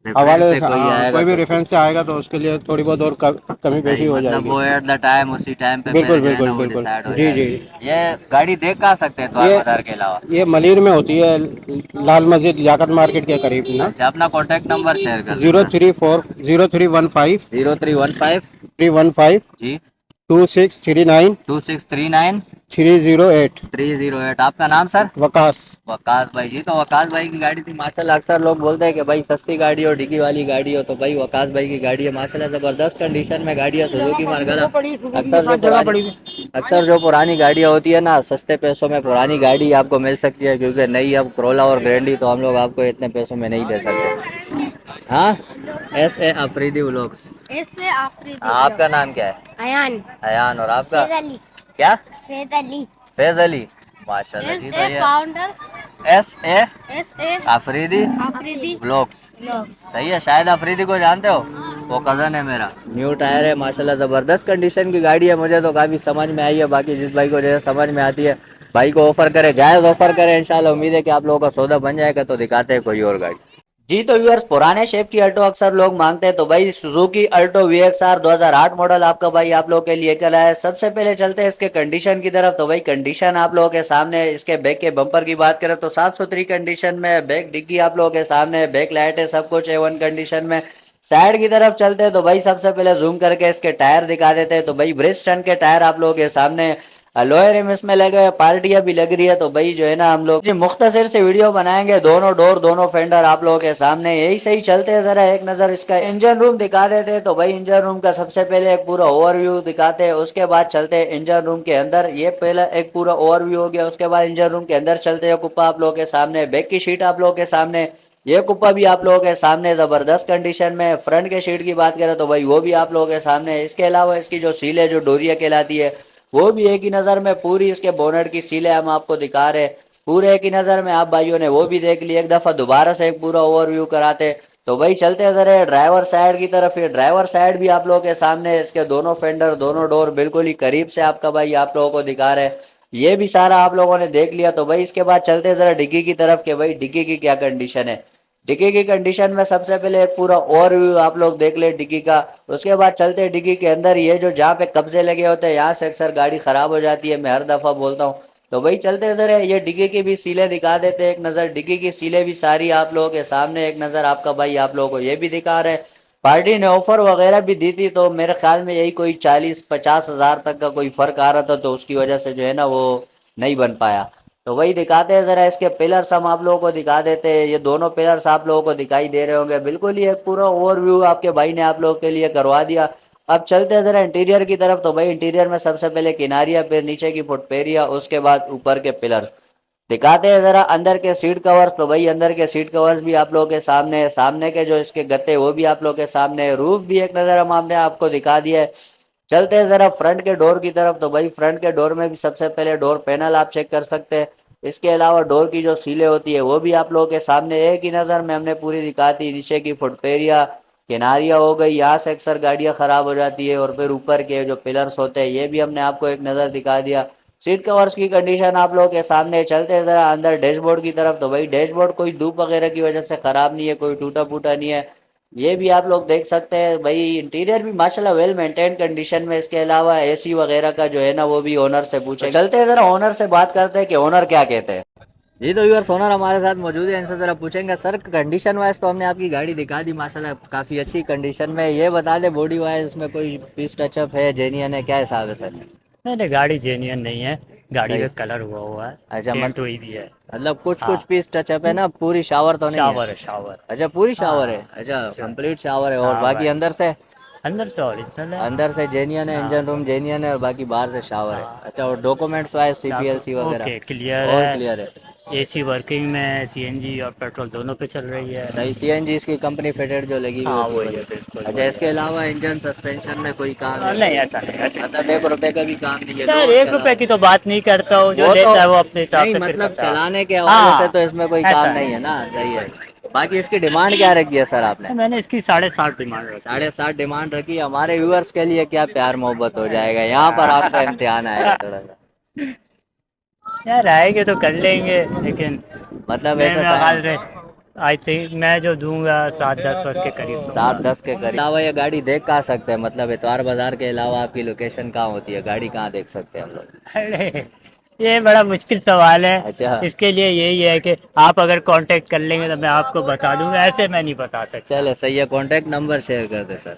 Reference हवाले से से कोई आएगा कोई भी तो- रेफरेंस से आएगा तो उसके लिए थोड़ी बहुत और कमी पेशी हो मतलब जाएगी। वो एट द टाइम, उसी टाइम पे बिल्कुल, फिर जो है बिल्कुल, ना वो बिल्कुल। decide हो जी, जाएगा। जी। ये गाड़ी देख कहाँ सकते हैं द्वार ये- बाजार के अलावा? ये मलिर में होती है, लाल मस्जिद लियाकत मार्केट के करीब ना। अच्छा, अपना कॉन्टेक्ट नंबर शेयर कर 0315 0315 315 जी 2639 2639 308। 308। आपका नाम सर? वकास। वकास भाई जी। तो वकास भाई की गाड़ी थी माशाल्लाह। अक्सर लोग बोलते हैं कि भाई सस्ती गाड़ी हो, डिग्गी वाली गाड़ी हो, तो भाई वकास भाई की गाड़ी है माशाल्लाह, जबरदस्त कंडीशन में गाड़ी है। सुजुकी मार्गला अक्सर जो पुरानी गाड़ियाँ होती है ना, सस्ते पैसों में पुरानी गाड़ी आपको मिल सकती है, क्योंकि नई अब करोला और ग्रैंडी तो हम लोग आपको इतने पैसों में नहीं दे सकते। हाँ, SA अफरीदी व्लॉग्स। इससे आफरीदी। आपका नाम क्या है? अयान। अयान। और आपका फैज अली। क्या? फैज अली। फैज अली। माशाल्लाह जी। तो ये founder SA SA Afridi Afridi vlogs. सही है। शायद अफरीदी को जानते हो, वो कजन है मेरा। न्यू टायर है माशाल्लाह, जबरदस्त कंडीशन की गाड़ी है। मुझे तो काफी समझ में आई है, बाकी जिस भाई को जैसे समझ में आती है भाई को ऑफर करे, जायज ऑफर करे। इंशाल्लाह उम्मीद है कि आप लोगों का सौदा बन जाएगा। तो दिखाते हैं कोई और गाड़ी। जी तो व्यूअर्स, पुराने शेप की अल्टो अक्सर लोग मांगते हैं, तो भाई सुजुकी अल्टो VXR 2008 मॉडल आपका भाई आप लोगों के लिए कल आया है। सबसे पहले चलते हैं इसके कंडीशन की तरफ। तो भाई कंडीशन आप लोगों के सामने है। इसके बैक के बम्पर की बात करें तो साफ सुथरी कंडीशन में, बैक डिग्गी आप लोगों के सामने है, बैक लाइट है, सब कुछ A1 कंडीशन में। साइड की तरफ चलते हैं तो भाई सबसे पहले जूम करके इसके टायर दिखा देते हैं। तो भाई ब्रिजस्टन के टायर आप लोगों के सामने, लोअर रिम इसमें लगे हुए, पार्टियां भी लग रही है। तो भाई जो है ना हम लोग मुख्तसर से वीडियो बनाएंगे, दोनों डोर दोनों फेंडर आप लोगों के सामने। यही सही चलते हैं, जरा एक नजर इसका इंजन रूम दिखा देते हैं। तो भाई इंजन रूम का सबसे पहले एक पूरा ओवरव्यू दिखाते हैं, उसके बाद चलते हैं इंजन रूम के अंदर। ये पहला एक पूरा ओवरव्यू हो गया, उसके बाद इंजन रूम के अंदर चलते हैं। कुप्पा आप लोगों के सामने, बैक की शीट आप लोगों के सामने, ये कुप्पा भी आप लोगों के सामने जबरदस्त कंडीशन में। फ्रंट के शीट की बात करें तो भाई वो भी आप लोगों के सामने। इसके अलावा इसकी जो सील है, जो डोरिया कहलाती है, वो भी एक ही नज़र में पूरी इसके बोनेट की सीलें हम आपको दिखा रहे हैं। पूरे की नज़र में आप भाइयों ने वो भी देख ली। एक दफ़ा दोबारा से एक पूरा ओवरव्यू कराते तो भाई चलते जरा ड्राइवर साइड की तरफ। ये ड्राइवर साइड भी आप लोगों के सामने, इसके दोनों फेंडर दोनों डोर बिल्कुल ही करीब से आपका भाई आप लोगों को दिखा रहे हैं। ये भी सारा आप लोगों ने देख लिया। तो भाई इसके बाद चलते जरा डिग्गी की तरफ के भाई डिग्गी की क्या कंडीशन है। डिग्गी की कंडीशन में सबसे पहले एक पूरा ओवरव्यू आप लोग देख ले डिग्गी का। उसके बाद चलते हैं डिग्गी के अंदर। ये जो जहाँ पे कब्जे लगे होते हैं यहाँ से अक्सर गाड़ी खराब हो जाती है, मैं हर दफा बोलता हूँ। तो भाई चलते जरा ये डिग्गी की भी सीलें दिखा देते हैं एक नजर। डिग्गी की सीलें भी सारी आप लोगों के सामने एक नजर आपका भाई आप लोगों को ये भी दिखा रहे हैं। पार्टी ने ऑफर वगैरह भी दी थी तो मेरे ख्याल में यही कोई 40-50 हजार तक का कोई फर्क आ रहा था, तो उसकी वजह से जो है ना वो नहीं बन पाया। तो वही दिखाते हैं जरा इसके पिलर्स हम आप लोगों को दिखा देते हैं। ये दोनों पिलर्स आप लोगों को दिखाई दे रहे होंगे। बिल्कुल ही एक पूरा ओवरव्यू आपके भाई ने आप लोगों के लिए करवा दिया। अब चलते हैं जरा इंटीरियर की तरफ। तो भाई इंटीरियर में सबसे पहले किनारिया, फिर नीचे की फुटपेरिया, उसके बाद ऊपर के पिलर्स दिखाते हैं जरा। अंदर के सीट कवर्स, तो भाई अंदर के सीट कवर्स भी आप लोगों के सामने है। सामने के जो इसके गत्ते वो भी आप लोगों के सामने है। रूफ भी एक नजर हमने आपको दिखा दिया है। चलते हैं जरा फ्रंट के डोर की तरफ। तो भाई फ्रंट के डोर में भी सबसे पहले डोर पैनल आप चेक कर सकते हैं। इसके अलावा डोर की जो सीलें होती है वो भी आप लोगों के सामने एक ही नज़र में हमने पूरी दिखा दी। नीचे की फुटपेरिया, किनारिया हो गई, यहाँ से अक्सर गाड़ियाँ ख़राब हो जाती है। और फिर ऊपर के जो पिलर्स होते हैं ये भी हमने आपको एक नज़र दिखा दिया। सीट कवर्स की कंडीशन आप लोगों के सामने। चलते हैं ज़रा अंदर डैशबोर्ड की तरफ। तो भाई डैशबोर्ड कोई धूप वगैरह की वजह से ख़राब नहीं है, कोई टूटा फूटा नहीं है। ये भी आप लोग देख सकते हैं। भाई इंटीरियर भी माशाल्लाह वेल मेंटेन कंडीशन में। इसके अलावा एसी वगैरह का जो है ना वो भी ओनर से पूछे। चलते हैं जरा ओनर से बात करते हैं कि ओनर क्या कहते हैं। जी तो व्यूअर्स ओनर हमारे साथ मौजूद है, इनसे जरा पूछेंगे। सर कंडीशन वाइज तो हमने आपकी गाड़ी दिखा दी माशाल्लाह काफ़ी अच्छी कंडीशन में। ये बता दे बॉडी वाइज इसमें कोई पीस टचअप है, जेन्युइन है, क्या हिसाब है सर? नहीं, गाड़ी जेन्युइन नहीं है, गाड़ी सही। का कलर हुआ है। अच्छा, पेंट हुई भी है। मतलब कुछ हाँ। कुछ पीस टचअप है ना, पूरी शावर तो नहीं है? शावर है, शावर। अच्छा पूरी शावर है। हाँ। अच्छा अच्छा। कंप्लीट शावर है। और हाँ बाकी भाई। अंदर से ओरिजिनल है। अंदर से जेन्युइन है, हाँ। इंजन रूम जेन्युइन है और बाकी बाहर से शावर है। हाँ। अच्छा और डॉक्यूमेंट्स वाइज सीपीएलसी वगैरह ओके, क्लियर और है। क्लियर है? एसी वर्किंग में, सीएनजी और पेट्रोल दोनों पे चल रही है। सही। सीएनजी इसकी कंपनी फिटेड जो लगी हुई हाँ होती वही है। है, बिल्कुल। अच्छा इसके अलावा इंजन सस्पेंशन में कोई काम है? नहीं, ऐसा नहीं, ऐसा मतलब 1 रुपए का भी काम नहीं है? यार, 1 रुपए की तो बात नहीं करता हूँ, जो वो लेता तो- है वो अपने हिसाब नहीं से फिर मतलब करता है। चलाने के हवाले से तो इसमें कोई ऐसा काम है। नहीं है ना? सही है। बाकी इसकी डिमांड क्या रखी है सर आपने? मैंने इसकी 7.5 डिमांड रखी। 7.5 डिमांड रखी। हमारे व्यूअर्स के लिए क्या प्यार मोहब्बत हो जाएगा, यहाँ पर आपका इम्तिहान आएगा थोड़ा सा। यार आएंगे तो कर लेंगे, लेकिन मतलब मैं ऐसा मेरा ख्याल चाहे से आई थिंक मैं जो दूंगा 7-10 वर्ष के करीब दूंगा। 7-10 के करीब। अलावा ये गाड़ी देख कहाँ सकते हैं, मतलब इतवार बाजार के अलावा आपकी लोकेशन कहाँ होती है, गाड़ी कहाँ देख सकते हैं हम लोग? अरे ये बड़ा मुश्किल सवाल है। अच्छा। इसके लिए यही है कि आप अगर कांटेक्ट कर लेंगे तो मैं आपको बता दूंगा, ऐसे मैं नहीं बता सकता। चले सही है। कॉन्टेक्ट नंबर शेयर कर दे सर।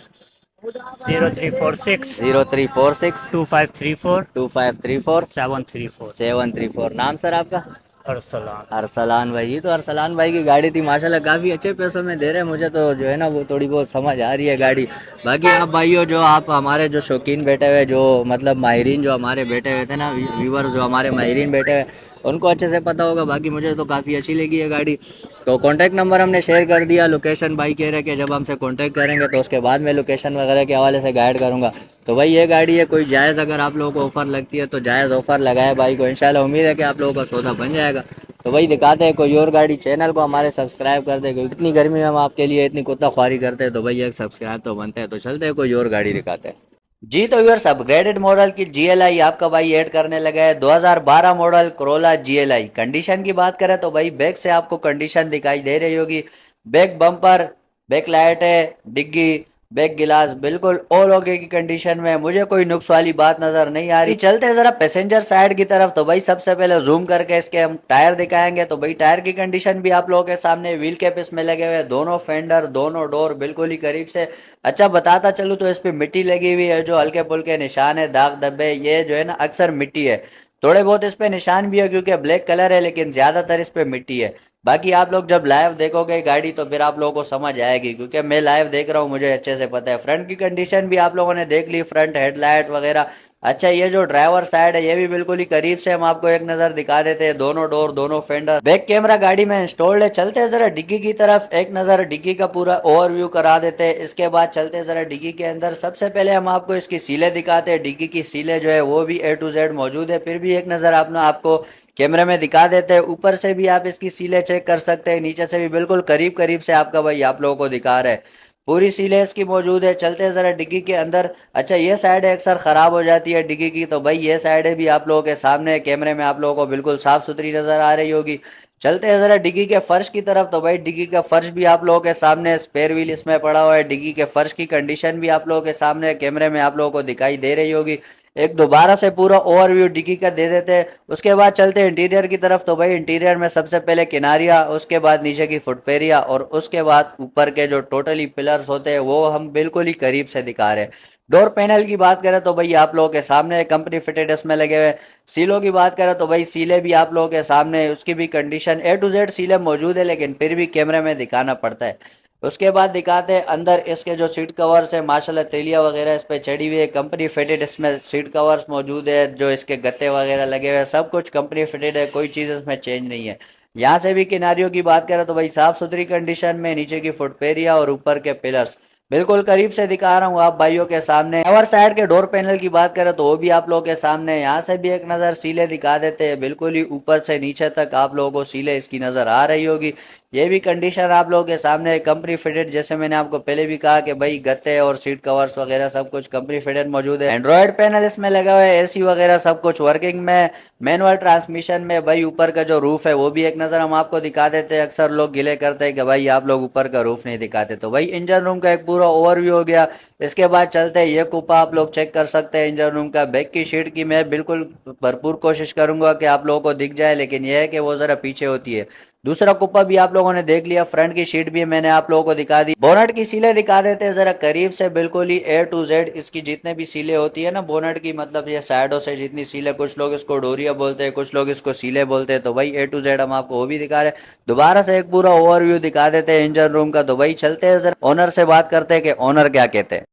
0346 0346 2534 2534 734। 734। नाम सर आपका? अरसलान। अरसलान भाई। ये तो अरसलान भाई की गाड़ी थी माशाल्लाह, काफ़ी अच्छे पैसों में दे रहे हैं मुझे तो जो है ना वो थोड़ी बहुत समझ आ रही है गाड़ी। बाकी आप भाइयों जो आप हमारे जो शौकीन बैठे हुए, जो मतलब माहिरीन जो हमारे बैठे हुए थे ना, व्यूवर्स जो हमारे माहिरीन बैठे हुए, उनको अच्छे से पता होगा। बाकी मुझे तो काफ़ी अच्छी लगी है गाड़ी। तो कॉन्टैक्ट नंबर हमने शेयर कर दिया। लोकेशन भाई कह रहे कि जब हमसे कॉन्टैक्ट करेंगे तो उसके बाद मैं लोकेशन वगैरह के हवाले से गाइड करूँगा। तो भाई ये गाड़ी है, कोई जायज़ अगर आप लोगों को ऑफ़र लगती है तो जायज़ ऑफ़र लगाए भाई को। इंशाल्लाह उम्मीद है कि आप लोगों का सौदा बन जाएगा। तो भाई दिखाते हैं कोई और गाड़ी। चैनल को हमारे सब्सक्राइब कर दे, क्योंकि इतनी गर्मी में हम आपके लिए इतनी कुत्ता ख्वारी करते हैं तो भाई एक सब्सक्राइब तो बनते हैं। तो चलते हैं कोई और गाड़ी दिखाते हैं। जी तो व्यूअर्स अपग्रेडेड मॉडल की GLI आपका भाई ऐड करने लगा है। 2012 मॉडल Corolla GLI। कंडीशन की बात करें तो भाई बैक से आपको कंडीशन दिखाई दे रही होगी। बैक बम्पर, बैक लाइट है, डिग्गी, बैक गिलास बिल्कुल ऑल ओके की कंडीशन में। मुझे कोई नुक्स वाली बात नजर नहीं आ रही। चलते हैं जरा पैसेंजर साइड की तरफ। तो भाई सबसे पहले जूम करके इसके हम टायर दिखाएंगे। तो भाई टायर की कंडीशन भी आप लोगों के सामने। व्हील कैप इसमें लगे हुए, दोनों फेंडर, दोनों डोर बिल्कुल ही करीब से। अच्छा बताता चलूँ तो इस पे मिट्टी लगी हुई है, जो हल्के फुल्के निशान है, दाग धब्बे, ये जो है ना अक्सर मिट्टी है। थोड़े बहुत इस पे निशान भी है क्योंकि ब्लैक कलर है, लेकिन ज्यादातर इस पे मिट्टी है। बाकी आप लोग जब लाइव देखोगे गाड़ी तो फिर आप लोगों को समझ आएगी, क्योंकि मैं लाइव देख रहा हूँ, मुझे अच्छे से पता है। फ्रंट की कंडीशन भी आप लोगों ने देख ली, फ्रंट हेडलाइट वगैरह। अच्छा ये जो ड्राइवर साइड है ये भी बिल्कुल ही करीब से हम आपको एक नजर दिखा देते हैं। दोनों डोर, दोनों फेंडर, बैक कैमरा गाड़ी में इंस्टॉल्ड है। चलते हैं जरा डिग्गी की तरफ, एक नजर डिग्गी का पूरा ओवरव्यू करा देते हैं। इसके बाद चलते हैं जरा डिग्गी के अंदर। सबसे पहले हम आपको इसकी सीलें दिखाते हैं। डिग्गी की सीलें जो है वो भी A to Z मौजूद है। फिर भी एक नजर आपको कैमरे में दिखा देते हैं। ऊपर से भी आप इसकी सीलें चेक कर सकते हैं, नीचे से भी बिल्कुल करीब करीब से आपका भाई आप लोगों को दिखा रहा है। पूरी सीलें इसकी मौजूद है। चलते हैं जरा डिग्गी के अंदर। अच्छा ये साइड अक्सर खराब हो जाती है डिग्गी की, तो भाई ये साइड भी आप लोगों के सामने कैमरे में आप लोगों को बिल्कुल साफ सुथरी नजर आ रही होगी। चलते हैं जरा डिग्गी के फर्श की तरफ। तो भाई डिग्गी का फर्श भी आप लोगों के सामने, स्पेयर व्हील इसमें पड़ा हुआ है। डिग्गी के फर्श की कंडीशन भी आप लोगों के सामने कैमरे में आप लोगों को दिखाई दे रही होगी। एक दोबारा से पूरा ओवरव्यू डिग्गी का दे देते हैं। उसके बाद चलते हैं इंटीरियर की तरफ। तो भाई इंटीरियर में सबसे पहले किनारिया, उसके बाद नीचे की फुटपेरिया और उसके बाद ऊपर के जो टोटली पिलर्स होते हैं वो हम बिल्कुल ही करीब से दिखा रहे हैं। डोर पैनल की बात करें तो भाई आप लोगों के सामने कंपनी फिटेड इसमें लगे हुए। सीलों की बात करें तो भाई सीले भी आप लोगों के सामने, उसकी भी कंडीशन A to Z सीले मौजूद है, लेकिन फिर भी कैमरे में दिखाना पड़ता है। उसके बाद दिखाते हैं अंदर इसके जो सीट कवर्स है, माशाल्लाह तेलिया वगैरह इस पे चढ़ी हुई है, कंपनी फिटेड इसमें सीट कवर्स मौजूद है। जो इसके गत्ते वगैरह लगे हुए हैं सब कुछ कंपनी फिटेड है, कोई चीज़ इसमें चेंज नहीं है। यहाँ से भी किनारियों की बात करें तो भाई साफ सुथरी कंडीशन में, नीचे की फुटपेरिया और ऊपर के पिलर्स बिल्कुल करीब से दिखा रहा हूँ आप भाइयों के सामने। ड्राइवर साइड के डोर पैनल की बात करें तो वो भी आप लोगों के सामने। यहाँ से भी एक नज़र सीले दिखा देते हैं, बिल्कुल ही ऊपर से नीचे तक आप लोगों को सीले इसकी नज़र आ रही होगी। ये भी कंडीशन आप लोगों के सामने कंपनी फिटेड, जैसे मैंने आपको पहले भी कहा कि भाई गत्ते और सीट कवर्स वगैरह सब कुछ कंपनी फिटेड मौजूद है। एंड्रॉयड पैनल इसमें लगा हुआ है, AC वगैरह सब कुछ वर्किंग में, मैनुअल ट्रांसमिशन में। भाई ऊपर का जो रूफ है वो भी एक नज़र हम आपको दिखा देते हैं। अक्सर लोग गिले करते हैं कि भाई आप लोग ऊपर का रूफ नहीं दिखाते, तो भाई इंजन रूम का एक पूरा ओवरव्यू हो गया। इसके बाद चलते हैं ये कुप्पा आप लोग चेक कर सकते हैं इंजन रूम का। बैक की शीट की मैं बिल्कुल भरपूर कोशिश करूंगा कि आप लोगों को दिख जाए, लेकिन यह है कि वो जरा पीछे होती है। दूसरा कुप्पा भी आप लोगों ने देख लिया, फ्रंट की शीट भी मैंने आप लोगों को दिखा दी। बोनट की सीलें दिखा देते हैं जरा करीब से, बिल्कुल ही A to Z इसकी जितने भी सीलें होती है ना बोनट की, मतलब ये साइडों से जितनी सीलें, कुछ लोग इसको डोरिया बोलते हैं, कुछ लोग इसको सीलें बोलते हैं, तो भाई A to Z हम आपको वो भी दिखा रहे हैं। दोबारा से एक पूरा ओवरव्यू दिखा देते हैं इंजन रूम का। तो भाई चलते हैं जरा ओनर से बात करते हैं कि ओनर क्या कहते हैं।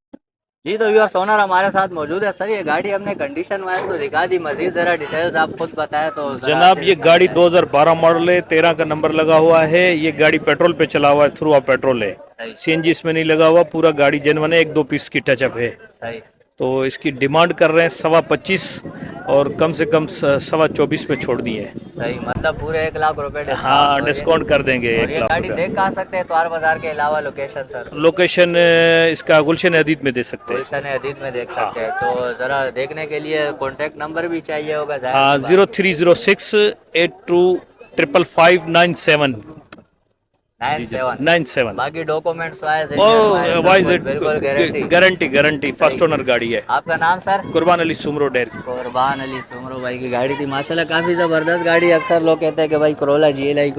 जी तो व्यूअर्स ओनर हमारे साथ मौजूद है। सर ये गाड़ी हमने कंडीशन वाइज तो दिखा दी, मजीद जरा डिटेल्स आप खुद बताएं तो। जनाब ये गाड़ी 2012 मॉडल है, 13 का नंबर लगा हुआ है। ये गाड़ी पेट्रोल पे चला हुआ है, थ्रू ऑफ पेट्रोल है, CNG इसमें नहीं लगा हुआ। पूरा गाड़ी जेन्युइन है, 1-2 पीस की टचअप है। तो इसकी डिमांड कर रहे हैं 25.25 और कम से कम 24.25 में छोड़ दिए। सही, मतलब पूरे 1 लाख रुपए हाँ डिस्काउंट कर देंगे। और ये गाड़ी देख कहाँ सकते हैं त्वार बाजार के अलावा? लोकेशन सर, लोकेशन इसका गुलशन हदीद में दे सकते हैं। गुलशन हदीद में देख सकते हैं। तो जरा देखने के लिए कॉन्टेक्ट नंबर भी चाहिए होगा? हाँ 0306825559 97। बाकी डॉक्यूमेंट्स वाइज बिल्कुल गारंटी फर्स्ट ओनर गाड़ी है। आपका नाम सर? कुर्बान अली सुमरो डेर। कुर्बान अली सुमरो भाई की गाड़ी थी, माशाल्लाह काफी जबरदस्त गाड़ी। अक्सर लोग कहते हैं कि भाई Corolla GLI,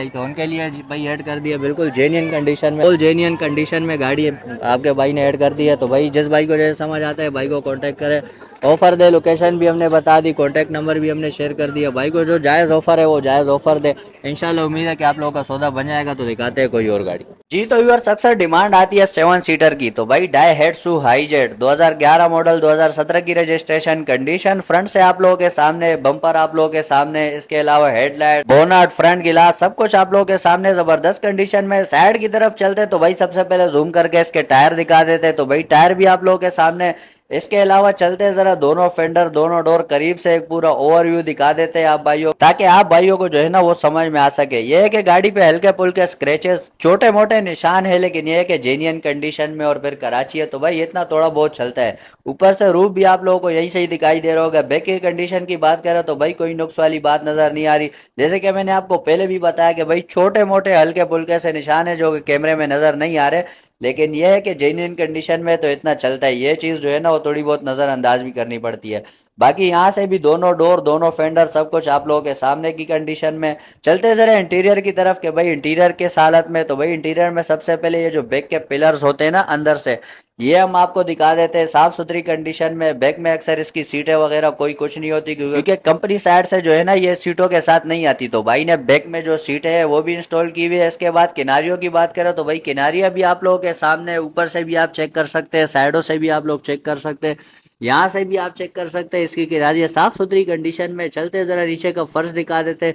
तो उनके लिए भाई ऐड कर दिया बिल्कुल जेन्युइन कंडीशन में, फुल जेन्युइन कंडीशन में गाड़ी आपके भाई ने ऐड कर दी है। तो भाई जिस भाई को जैसे समझ आता है भाई को कॉन्टेक्ट करें, ऑफर दे। लोकेशन भी हमने बता दी, कॉन्टेक्ट नंबर भी हमने शेयर कर दिया। भाई को जो जायज़ ऑफर है वो जायज़ ऑफर दे। इंशाल्लाह उम्मीद है कि आप लोगों का सौदा बन जाएगा। तो दिखाते हैं कोई और गाड़ी। जी तो व्यूअर्स अक्सर डिमांड आती है 7 सीटर की, तो भाई डाइहेट्सू हाईजेट 2011 मॉडल, 2017 की रजिस्ट्रेशन, कंडीशन फ्रंट से आप लोगों के सामने, बम्पर आप लोगों के सामने, इसके अलावा हेडलाइट, बोनट, फ्रंट गिलास सब कुछ आप लोगों के सामने जबरदस्त कंडीशन में। साइड की तरफ चलते तो भाई सबसे पहले जूम करके इसके टायर दिखा देते, तो भाई टायर भी आप लोगों के सामने। इसके अलावा चलते जरा दोनों फेंडर, दोनों डोर करीब से एक पूरा ओवरव्यू दिखा देते हैं आप भाइयों, ताकि आप भाइयों को जो है ना वो समझ में आ सके। ये है कि गाड़ी पे हल्के फुल्के स्क्रैचेस, छोटे मोटे निशान है, लेकिन ये है कि जेन्युइन कंडीशन में, और फिर कराची है तो भाई इतना थोड़ा बहुत चलता है। ऊपर से रूफ भी आप लोगों को यही सही दिखाई दे रहा होगा। बैक की कंडीशन की बात करें तो भाई कोई नुक्स वाली बात नजर नहीं आ रही। जैसे कि मैंने आपको पहले भी बताया कि भाई छोटे मोटे हल्के फुल्के से निशान है जो कि कैमरे में नजर नहीं आ रहे, लेकिन यह है कि जेन्युइन कंडीशन में तो इतना चलता है। ये चीज़ जो है ना वो थोड़ी बहुत नज़रअंदाज भी करनी पड़ती है। बाकी यहाँ से भी दोनों डोर, दोनों फेंडर सब कुछ आप लोगों के सामने की कंडीशन में। चलते जरा इंटीरियर की तरफ के भाई इंटीरियर के हालत में, तो भाई इंटीरियर में सबसे पहले ये जो बैक के पिलर्स होते हैं ना अंदर से, ये हम आपको दिखा देते हैं साफ सुथरी कंडीशन में। बैक में अक्सर इसकी सीटें वगैरह कोई कुछ नहीं होती, क्योंकि कंपनी साइड से जो है ना ये सीटों के साथ नहीं आती, तो भाई ने बैक में जो सीटें है वो भी इंस्टॉल की हुई है। इसके बाद किनारियों की बात करें तो भाई किनारियां भी आप लोगों के सामने, ऊपर से भी आप चेक कर सकते हैं, साइडों से भी आप लोग चेक कर सकते हैं, यहाँ से भी आप चेक कर सकते हैं। इसकी किनारियां साफ सुथरी कंडीशन में। चलते जरा नीचे का फर्श दिखा देते।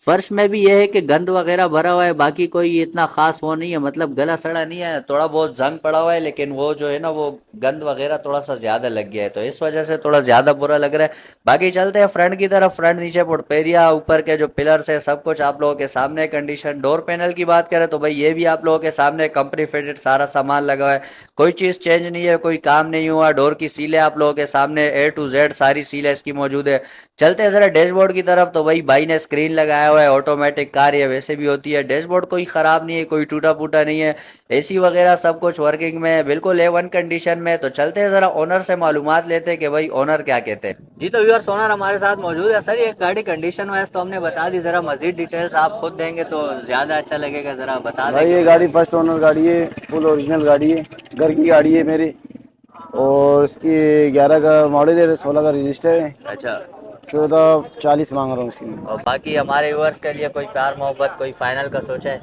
फर्श में भी ये है कि गंद वगैरह भरा हुआ है, बाकी कोई इतना खास वो नहीं है, मतलब गला सड़ा नहीं है, थोड़ा बहुत जंग पड़ा हुआ है, लेकिन वो जो है ना वो गंद वगैरह थोड़ा सा ज्यादा लग गया है, तो इस वजह से थोड़ा ज्यादा बुरा लग रहा है। बाकी चलते हैं फ्रंट की तरफ। फ्रंट नीचे पुटपेरिया, ऊपर के जो पिलर्स है सब कुछ आप लोगों के सामने कंडीशन। डोर पैनल की बात करें तो भाई ये भी आप लोगों के सामने कंपनी फिटेड सारा सामान लगा हुआ है, कोई चीज चेंज नहीं है, कोई काम नहीं हुआ। डोर की सीलें आप लोगों के सामने A to Z सारी सीलें इसकी मौजूद है। चलते हैं जरा डैशबोर्ड की तरफ, तो भाई ने स्क्रीन लगाया हुआ है, ऑटोमेटिक कार ये वैसे भी होती है। डैशबोर्ड कोई खराब नहीं है, कोई टूटा फूटा नहीं है, एसी वगैरह सब कुछ वर्किंग में है, बिल्कुल A1 कंडीशन में। तो चलते हैं जरा ओनर से मालूमात लेते हैं कि भाई ओनर क्या कहते हैं। जी तो व्यूअर्स ओनर हमारे साथ मौजूद है। सर ये गाड़ी कंडीशन वाइज तो हमने बता दी, जरा मजीद डिटेल्स आप खुद देंगे तो ज्यादा अच्छा लगेगा, जरा बता भाई दें। ये गाड़ी फर्स्ट ओनर गाड़ी है, फुल ओरिजिनल गाड़ी है, घर की गाड़ी है मेरी, और इसकी 11 का मॉडल है, 16 का रजिस्टर है। अच्छा, 1440 मांग रहा हूँ इसकी। और बाकी हमारे व्यूअर्स के लिए कोई प्यार मोहब्बत कोई फाइनल का सोचा है?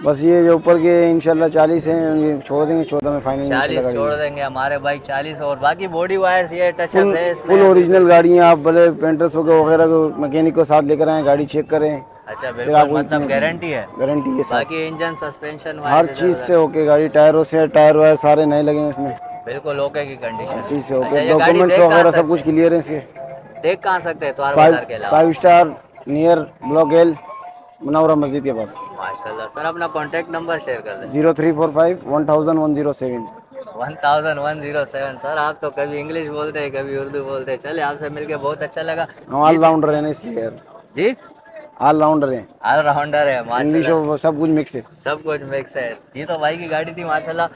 बस ये जो ऊपर के इंशाल्लाह 40 हैं, ये छोड़ देंगे, 14 में फाइनल 40 छोड़ देंगे हमारे भाई 40। और बाकी बॉडी वायर्स ये टच अप है फुल ओरिजिनल गाड़ी है। आप भले पेंटर्स को वगैरह को मैकेनिक को साथ लेकर आए, गाड़ी चेक करें। अच्छा फिर बिल्कुल, आपको मतलब गारंटी है? गारंटी है सर, बाकी इंजन सस्पेंशन हर चीज से ओके गाड़ी, टायरों से टायर वायर सारे नए लगे हैं इसमें, बिल्कुल ओके की कंडीशन। चीज से अच्छा, ओके, ये गाड़ी डॉक्यूमेंट्स देख वगैरह कहाँ सब कुछ क्लियर है इसके। देख कहाँ सकते हैं तो बाजार के अलावा? 5 star near block L Munawwarah मस्जिद के पास। माशाल्लाह। सर अपना कॉन्टेक्ट नंबर शेयर कर दें। 0345 10107। 10107। सर आप तो कभी इंग्लिश बोलते हैं कभी उर्दू बोलते हैं, चले आपसे मिलके बहुत अच्छा लगा। हम ऑलराउंडर है ना इसलिए यार। जी ऑलराउंडर है, ऑलराउंडर है इंग्लिश माशाल्लाह, और सब कुछ मिक्स है। सब कुछ मिक्स है। जी तो भाई की गाड़ी थी माशाल्लाह,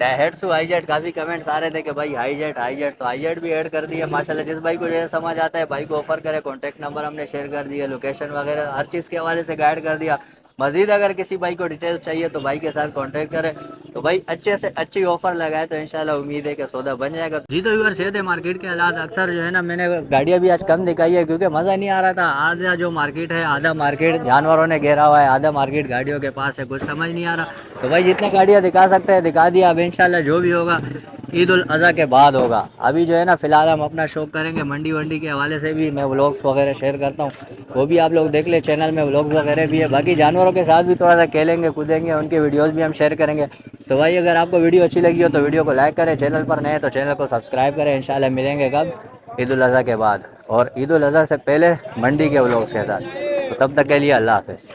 हेड्स टू हाईजेट। काफी कमेंट्स आ रहे थे कि भाई हाईजेट तो हाईजेट भी ऐड कर दिया माशाल्लाह। जिस भाई को जैसे समझ आता है भाई को ऑफर करे, कॉन्टैक्ट नंबर हमने शेयर कर दिया, लोकेशन वगैरह हर चीज़ के हवाले से गाइड कर दिया। मजीद अगर किसी भाई को डिटेल्स चाहिए तो भाई के साथ कांटेक्ट करें, तो भाई अच्छे से अच्छी ऑफर लगाए तो इंशाल्लाह उम्मीद है कि सौदा बन जाएगा। जी तो व्यूअर्स ये थे मार्केट के हालात। अक्सर जो है ना मैंने गाड़ियाँ भी आज कम दिखाई है क्योंकि मज़ा नहीं आ रहा था। आधा जो मार्केट है, आधा मार्केट जानवरों ने घेरा हुआ है, आधा मार्केट गाड़ियों के पास है, कुछ समझ नहीं आ रहा। तो भाई जितने गाड़ियाँ दिखा सकते हैं दिखा दिया। अब इंशाल्लाह जो भी होगा ईद उल अज़हा के बाद होगा। अभी जो है ना फिलहाल हम अपना शौक करेंगे, मंडी वंडी के हवाले से भी मैं व्लॉग्स वगैरह शेयर करता हूँ, वो भी आप लोग देख ले, चैनल में व्लॉग्स वगैरह भी है। बाकी जानवरों के साथ भी थोड़ा सा खेलेंगे कूदेंगे, उनके वीडियोस भी हम शेयर करेंगे। तो भाई अगर आपको वीडियो अच्छी लगी हो तो वीडियो को लाइक करें, चैनल पर नए तो चैनल को सब्सक्राइब करें। इंशाल्लाह मिलेंगे कब? ईद उल अज़हा के बाद, और ईद उल अज़हा से पहले मंडी के व्लॉग्स के साथ। तो तब तक के लिए अल्लाह हाफ़िज़।